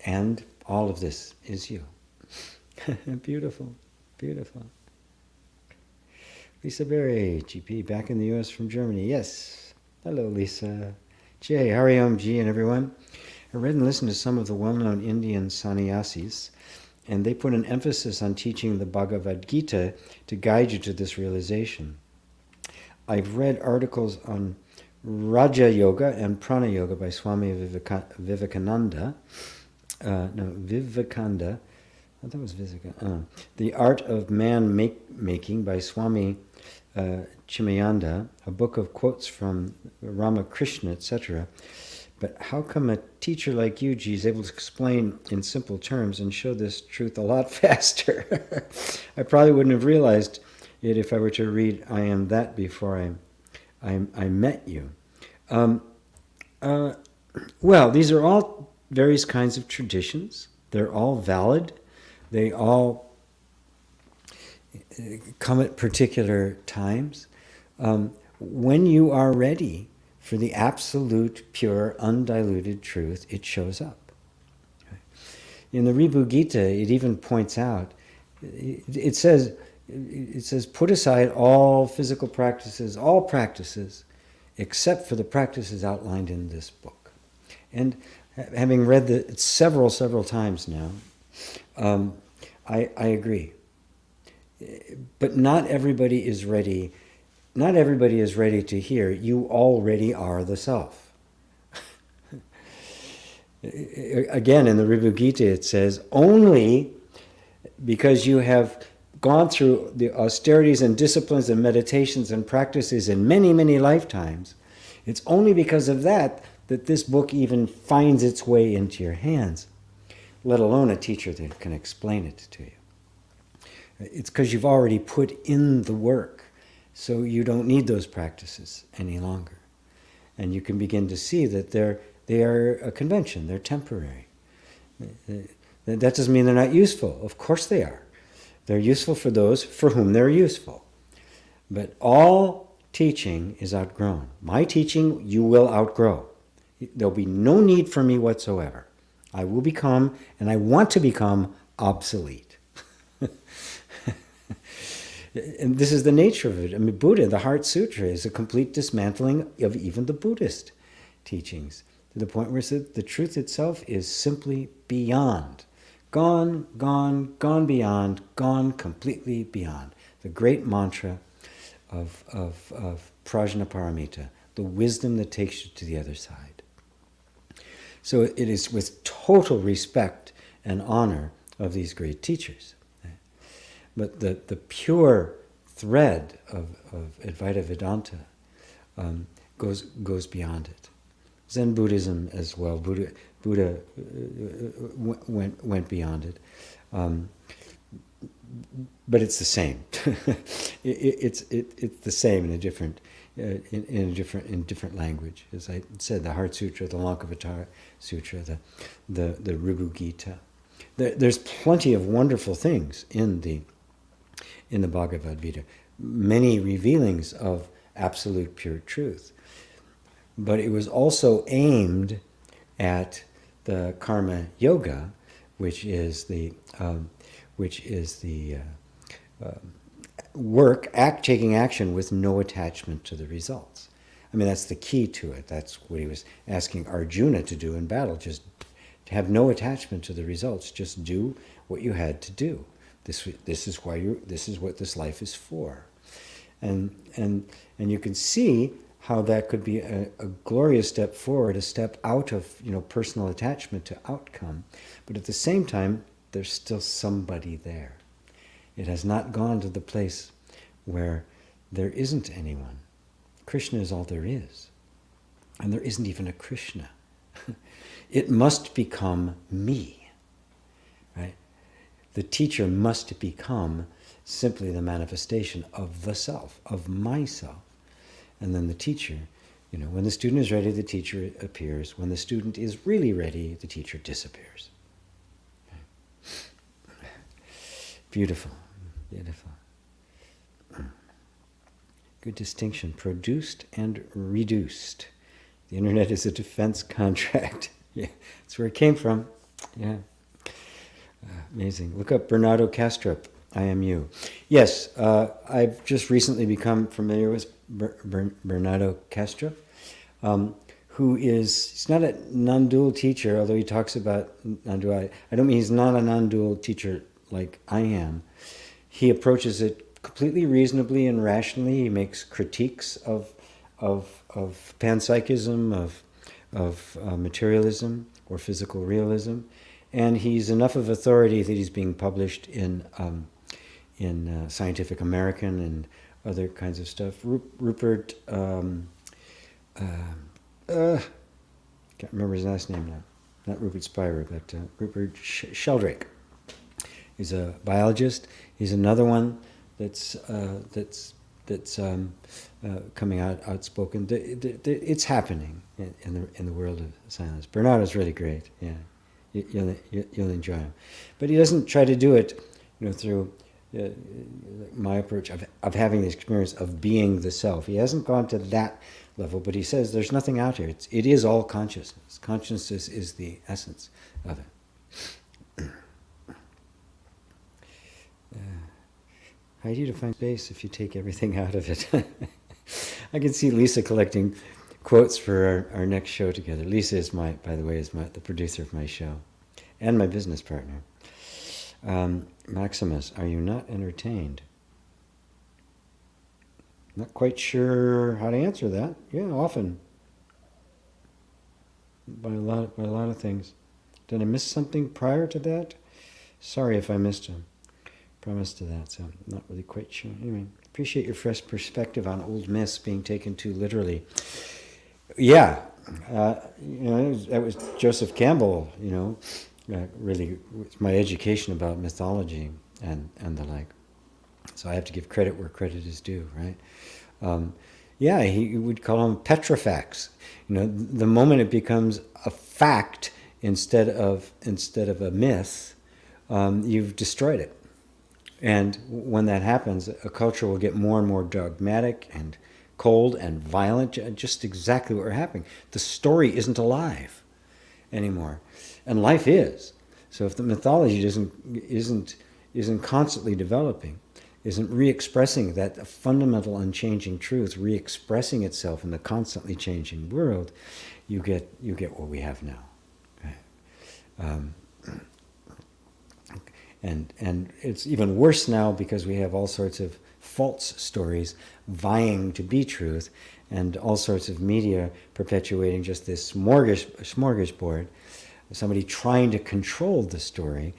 And all of this is you. Beautiful, beautiful. Lisa Berry, GP, back in the U.S. from Germany. Yes. Hello, Lisa. Jay, Hari Om Ji and everyone. I read and listened to some of the well-known Indian sannyasis, and they put an emphasis on teaching the Bhagavad Gita to guide you to this realization. I've read articles on Raja Yoga and Prana Yoga by Swami Vivekananda. Vivekananda. I thought it was Vivekananda. The Art of Man Making by Swami Chimayanda, a book of quotes from Ramakrishna, etc. But how come a teacher like you, G, is able to explain in simple terms and show this truth a lot faster? I probably wouldn't have realized it if I were to read I Am That before I met you. Well, these are all various kinds of traditions. They're all valid. They all come at particular times. When you are ready for the absolute, pure, undiluted truth, it shows up. In the Ribhu Gita, it even points out, it says, put aside all physical practices, all practices, except for the practices outlined in this book. And having read it several times now, I agree. But not everybody is ready. Not everybody is ready to hear, you already are the self. Again, in the Ribhu Gita, it says, only because you have gone through the austerities and disciplines and meditations and practices in many, many lifetimes, it's only because of that that this book even finds its way into your hands, let alone a teacher that can explain it to you. It's because you've already put in the work, so you don't need those practices any longer. And you can begin to see that they are a convention, they're temporary. That doesn't mean they're not useful. Of course they are. They're useful for those for whom they're useful. But all teaching is outgrown. My teaching you will outgrow. There'll be no need for me whatsoever. I will become, and I want to become, obsolete. And this is the nature of it. I mean, Buddha, the Heart Sutra, is a complete dismantling of even the Buddhist teachings, to the point where it said the truth itself is simply beyond. Gone, gone, gone beyond, gone completely beyond. The great mantra of Prajnaparamita, the wisdom that takes you to the other side. So it is with total respect and honor of these great teachers. But the pure thread of Advaita Vedanta goes beyond it. Zen Buddhism as well. Buddha went beyond it, but it's the same. It's the same in a different language. As I said, the Heart Sutra, the Lankavatara Sutra, the Rughu Gita. There's plenty of wonderful things in the Bhagavad Gita, many revealings of absolute pure truth. But it was also aimed at the karma yoga, which is the taking action with no attachment to the results. I mean, that's the key to it. That's what he was asking Arjuna to do in battle. Just to have no attachment to the results. Just do what you had to do. This is what this life is for, and you can see how that could be a glorious step forward, a step out of personal attachment to outcome, but at the same time there's still somebody there. It has not gone to the place where there isn't anyone. Krishna is all there is, and there isn't even a Krishna. It must become me, right? The teacher must become simply the manifestation of the self, of myself. And then the teacher, when the student is ready, the teacher appears. When the student is really ready, the teacher disappears. Beautiful, beautiful. Good distinction, produced and reduced. The internet is a defense contract. Yeah, that's where it came from. Yeah. Amazing. Look up Bernardo Kastrup, IMU. Yes, I've just recently become familiar with Bernardo Kastrup, he's not a non-dual teacher, although he talks about non-duality. I don't mean he's not a non-dual teacher like I am. He approaches it completely reasonably and rationally. He makes critiques of panpsychism, of materialism or physical realism. And he's enough of authority that he's being published in Scientific American and other kinds of stuff. Rupert, can't remember his last name now. Not Rupert Spira, but Rupert Sheldrake. He's a biologist. He's another one that's coming out outspoken. It's happening in the world of science. Bernardo's really great. Yeah. You'll enjoy him, but he doesn't try to do it, through my approach of having the experience of being the self. He hasn't gone to that level, but he says there's nothing out here. It is all consciousness. Consciousness is the essence of it. How do you define space if you take everything out of it? I can see Lisa collecting quotes for our next show together. Lisa is by the way, the producer of my show and my business partner. Maximus, are you not entertained? Not quite sure how to answer that. Yeah, often. By a lot of things. Did I miss something prior to that? Sorry if I missed a promise to that, so I'm not really quite sure. Anyway, appreciate your fresh perspective on old myths being taken too literally. Yeah, That was Joseph Campbell, really was my education about mythology and the like. So I have to give credit where credit is due, right? He would call them petrifacts. The moment it becomes a fact instead of a myth, you've destroyed it. And when that happens, a culture will get more and more dogmatic and cold and violent, just exactly what we're happening. The story isn't alive anymore, and life is. So if the mythology isn't constantly developing, isn't re-expressing that fundamental unchanging truth, re-expressing itself in the constantly changing world, you get what we have now. And it's even worse now because we have all sorts of false stories vying to be truth, and all sorts of media perpetuating just this smorgasbord. Somebody trying to control the story,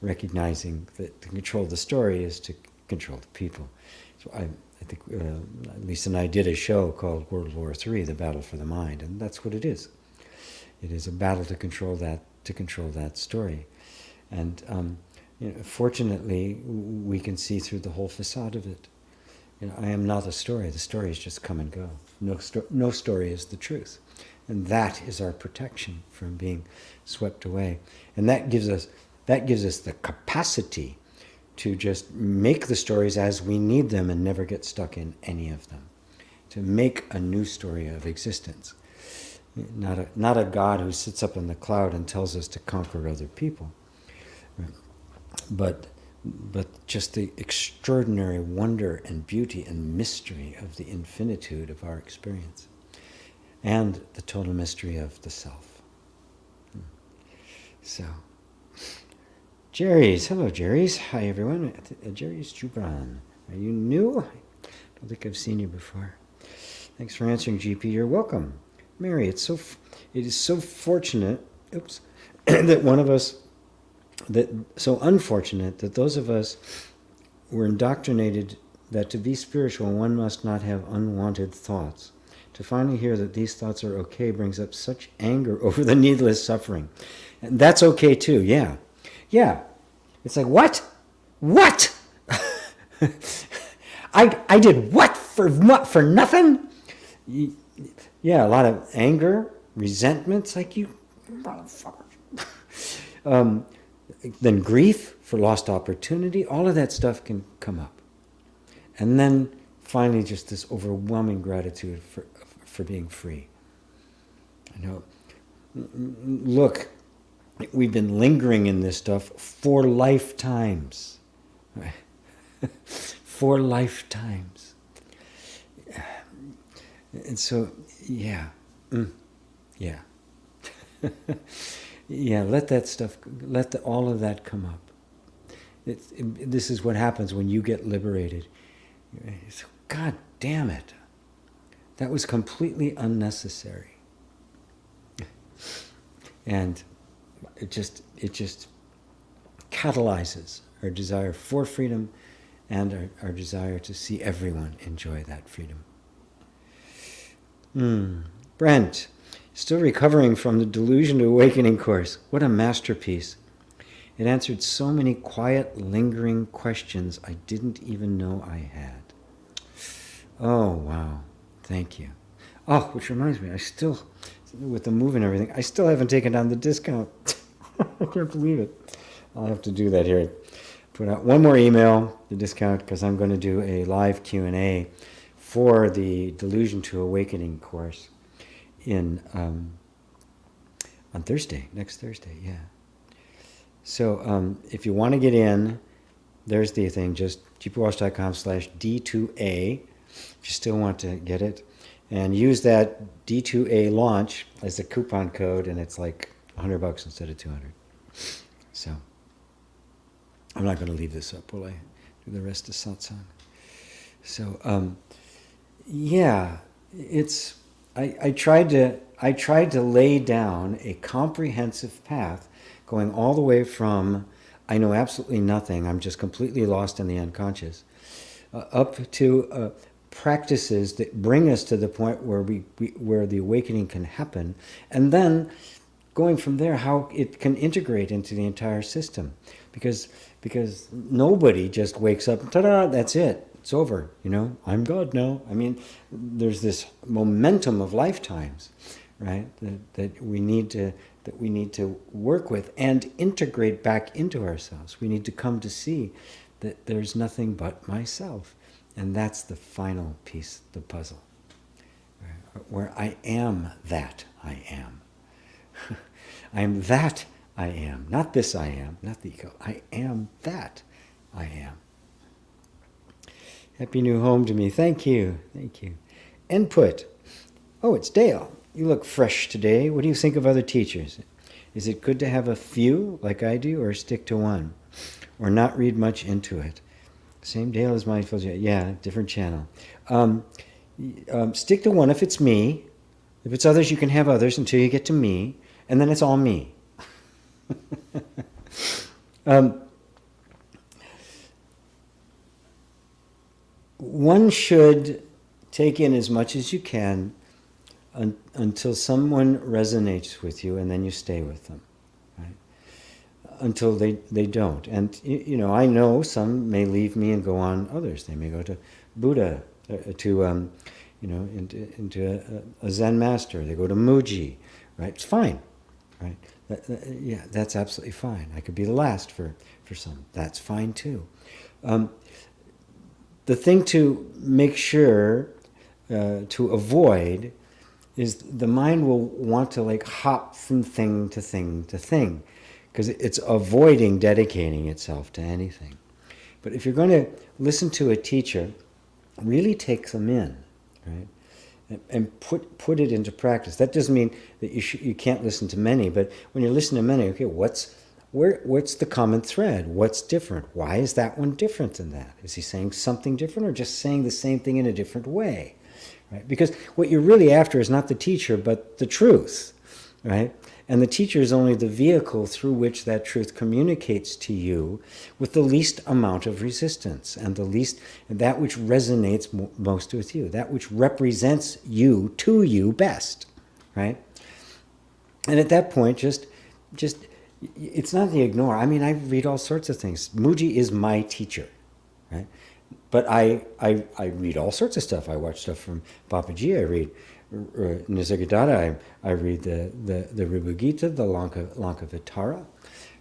recognizing that to control the story is to control the people. So I think Lisa and I did a show called World War III, The Battle for the Mind, and that's what it is. It is a battle to control that story. And fortunately, we can see through the whole facade of it. I am not a story. The stories just come and go. No story is the truth. And that is our protection from being swept away. And that gives us the capacity to just make the stories as we need them and never get stuck in any of them. To make a new story of existence. Not a God who sits up in the cloud and tells us to conquer other people. But just the extraordinary wonder and beauty and mystery of the infinitude of our experience. And the total mystery of the self. So, Jerry's. Hello, Jerry's. Hi, everyone. Jerry's Jubran. Are you new? I don't think I've seen you before. Thanks for answering, GP. You're welcome. Mary, it is so fortunate, that one of us, so unfortunate that those of us were indoctrinated that to be spiritual, one must not have unwanted thoughts. To finally hear that these thoughts are okay brings up such anger over the needless suffering. And that's okay too, yeah. Yeah. It's like, what? What? I did what? For nothing? Yeah, a lot of anger, resentment. It's like, you motherfucker. Then grief for lost opportunity. All of that stuff can come up. And then finally just this overwhelming gratitude for being free. Look, we've been lingering in this stuff for lifetimes. Right? For lifetimes. And so, yeah. Yeah. Yeah, let that stuff, all of that come up. This is what happens when you get liberated. God damn it. That was completely unnecessary. And it just catalyzes our desire for freedom and our desire to see everyone enjoy that freedom. Brent, still recovering from the Delusion to Awakening course. What a masterpiece. It answered so many quiet, lingering questions I didn't even know I had. Oh, wow. Thank you. Oh, which reminds me, I still, with the move and everything, I still haven't taken down the discount. I can't believe it. I'll have to do that here. Put out one more email, the discount, because I'm going to do a live Q&A for the Delusion to Awakening course on Thursday, next Thursday, yeah. So if you want to get in, there's the thing, just gpwalsh.com/D2A, if you still want to get it, and use that D2A launch as the coupon code, and it's like $100 instead of $200. So I'm not going to leave this up, will I? Do the rest of satsang. So yeah, it's I tried to lay down a comprehensive path going all the way from I know absolutely nothing, I'm just completely lost in the unconscious, up to practices that bring us to the point where where the awakening can happen, and then going from there, how it can integrate into the entire system, because nobody just wakes up, ta-da, that's it, it's over, I'm God now. I mean, there's this momentum of lifetimes, right? That we need to work with and integrate back into ourselves. We need to come to see that there's nothing but myself. And that's the final piece of the puzzle, right? Where I am that I am. I am that I am. Not this I am, not the ego. I am that I am. Happy new home to me. Thank you. Thank you. Input. Oh, it's Dale. You look fresh today. What do you think of other teachers? Is it good to have a few, like I do, or stick to one? Or not read much into it? Same Dale as Mindful. Yeah, different channel. Stick to one if it's me. If it's others, you can have others until you get to me. And then it's all me. One should take in as much as you can until someone resonates with you, and then you stay with them, right? Until they don't. And I know some may leave me and go on others. They may go to Buddha, into a Zen master. They go to Muji, right? It's fine, right? That's absolutely fine. I could be the last for some. That's fine too. The thing to make sure to avoid is the mind will want to hop from thing to thing to thing, because it's avoiding dedicating itself to anything. But if you're going to listen to a teacher, really take them in, right? And put it into practice. That doesn't mean that you can't listen to many, but when you listen to many, okay, what's the common thread? What's different? Why is that one different than that? Is he saying something different, or just saying the same thing in a different way? Right? Because what you're really after is not the teacher, but the truth, right? And the teacher is only the vehicle through which that truth communicates to you with the least amount of resistance, and that which resonates most with you, that which represents you to you best, right? And at that point, just it's not the ignore. I mean, I read all sorts of things. Muji is my teacher, right? But I read all sorts of stuff. I watch stuff from Papaji. I read Nisargadatta. I read the Ribhu Gita, the Lankavatara.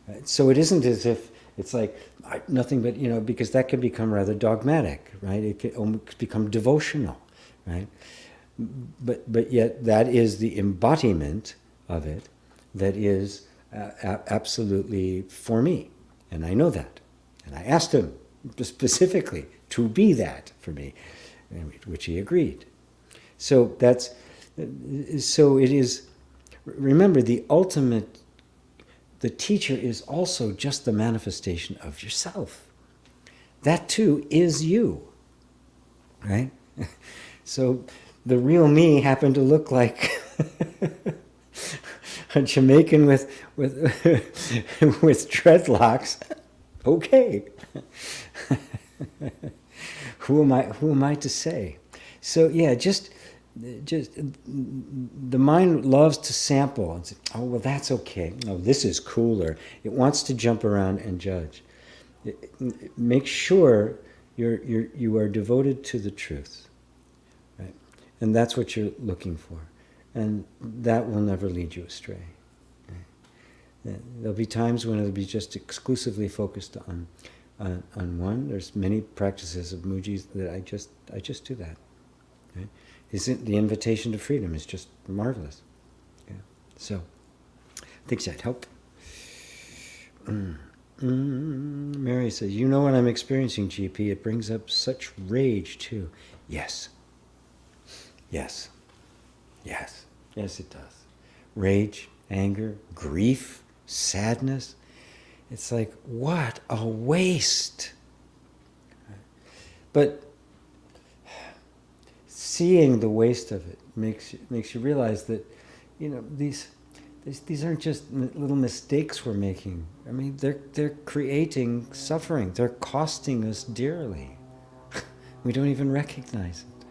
Right? So it isn't as if it's like nothing but, because that can become rather dogmatic, right? It can almost become devotional, right? But yet that is the embodiment of it that is absolutely for me. And I know that. And I asked him specifically to be that for me, which he agreed. So it is, remember, the teacher is also just the manifestation of yourself. That too is you, right? So the real me happened to look like a Jamaican with dreadlocks. Okay. Who am I to say? So yeah, just the mind loves to sample and say, oh well, that's okay. Oh, this is cooler. It wants to jump around and judge. Make sure you are devoted to the truth, right? And that's what you're looking for, and that will never lead you astray. Right? There'll be times when it'll be just exclusively focused on one. There's many practices of Muji's that I just do that. Right? The invitation to freedom is just marvelous. Yeah. So, I think that help. Mary says, you know what I'm experiencing, GP. It brings up such rage too. Yes. Yes. Yes. Yes, it does. Rage, anger, grief, sadness. It's like, what a waste. But seeing the waste of it makes you realize that, these aren't just little mistakes we're making. I mean, they're creating suffering. They're costing us dearly. We don't even recognize it.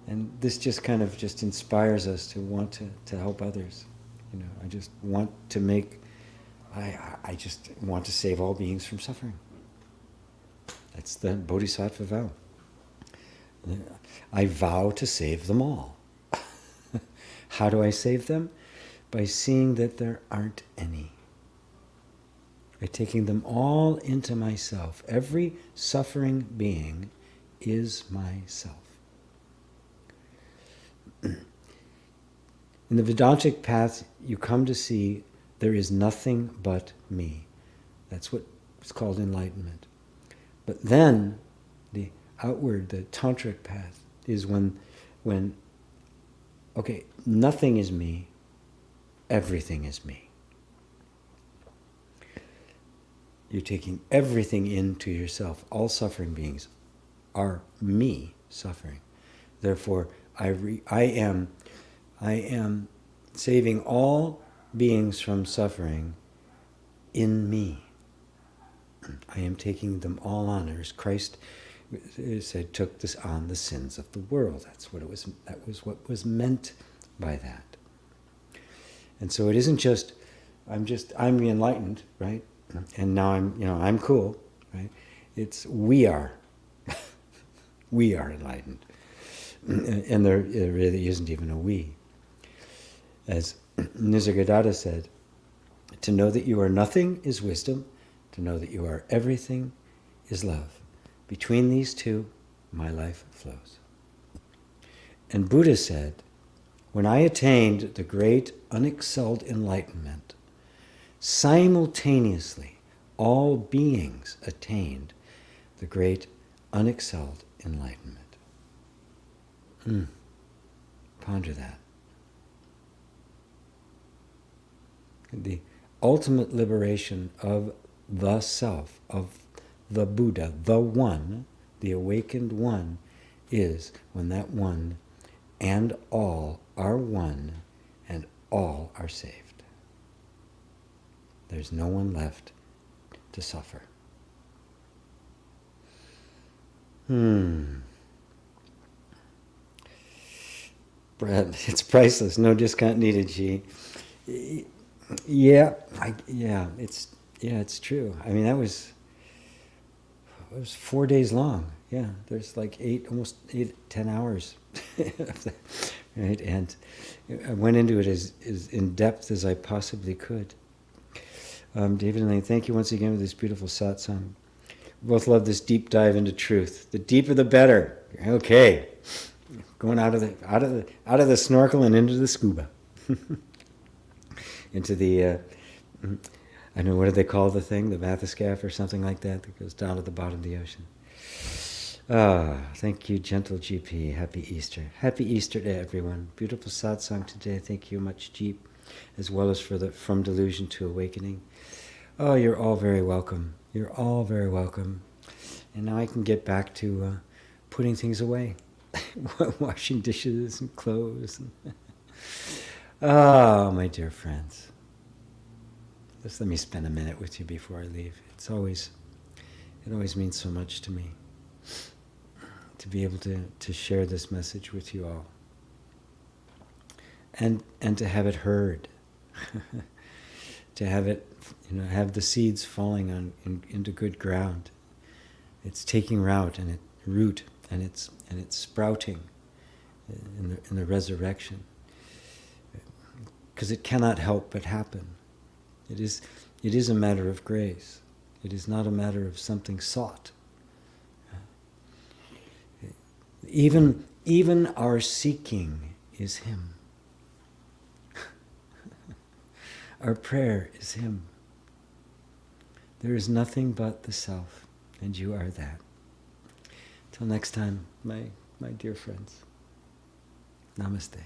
And this just kind of just inspires us to want to help others. I just want to I just want to save all beings from suffering. That's the Bodhisattva vow. I vow to save them all. How do I save them? By seeing that there aren't any. By taking them all into myself. Every suffering being is myself. In the Vedantic path, you come to see there is nothing but me. That's what is called enlightenment. But then, the outward, the tantric path, is when okay, nothing is me, everything is me. You're taking everything into yourself. All suffering beings are me suffering. Therefore, I am saving all beings from suffering in me. I am taking them all on, as Christ said, took this on the sins of the world. That was what was meant by that. And so it isn't just I'm enlightened, right? And now I'm cool, right? It's we are enlightened. And there really isn't even a we. As Nisargadatta said, to know that you are nothing is wisdom, to know that you are everything is love. Between these two, my life flows. And Buddha said, when I attained the great unexcelled enlightenment, simultaneously all beings attained the great unexcelled enlightenment. Ponder that. The ultimate liberation of the self, of the Buddha, the one, the awakened one, is when that one and all are one and all are saved. There's no one left to suffer. Brad, it's priceless. No discount needed, G. It's true. I mean, it was 4 days long. Yeah, there's like almost 10 hours, right? And I went into it as in depth as I possibly could. David and Lane, thank you once again for this beautiful satsang. We both love this deep dive into truth. The deeper, the better. Okay, going out of the snorkel and into the scuba, into the. I don't know, what do they call the thing? The bathyscaphe or something like that goes down to the bottom of the ocean. Thank you, gentle GP. Happy Easter. Happy Easter to everyone. Beautiful satsang today. Thank you much, Jeep, as well as for the From Delusion to Awakening. Oh, you're all very welcome. You're all very welcome. And now I can get back to putting things away. Washing dishes and clothes. Oh, my dear friends. Just let me spend a minute with you before I leave. It always means so much to me to be able to share this message with you all, and to have it heard, to have it, have the seeds falling into good ground. It's taking root and it's sprouting in the resurrection, because it cannot help but happen. It is a matter of grace. It is not a matter of something sought. Even our seeking is Him. Our prayer is Him. There is nothing but the Self, and you are that. Till next time, my dear friends. Namaste.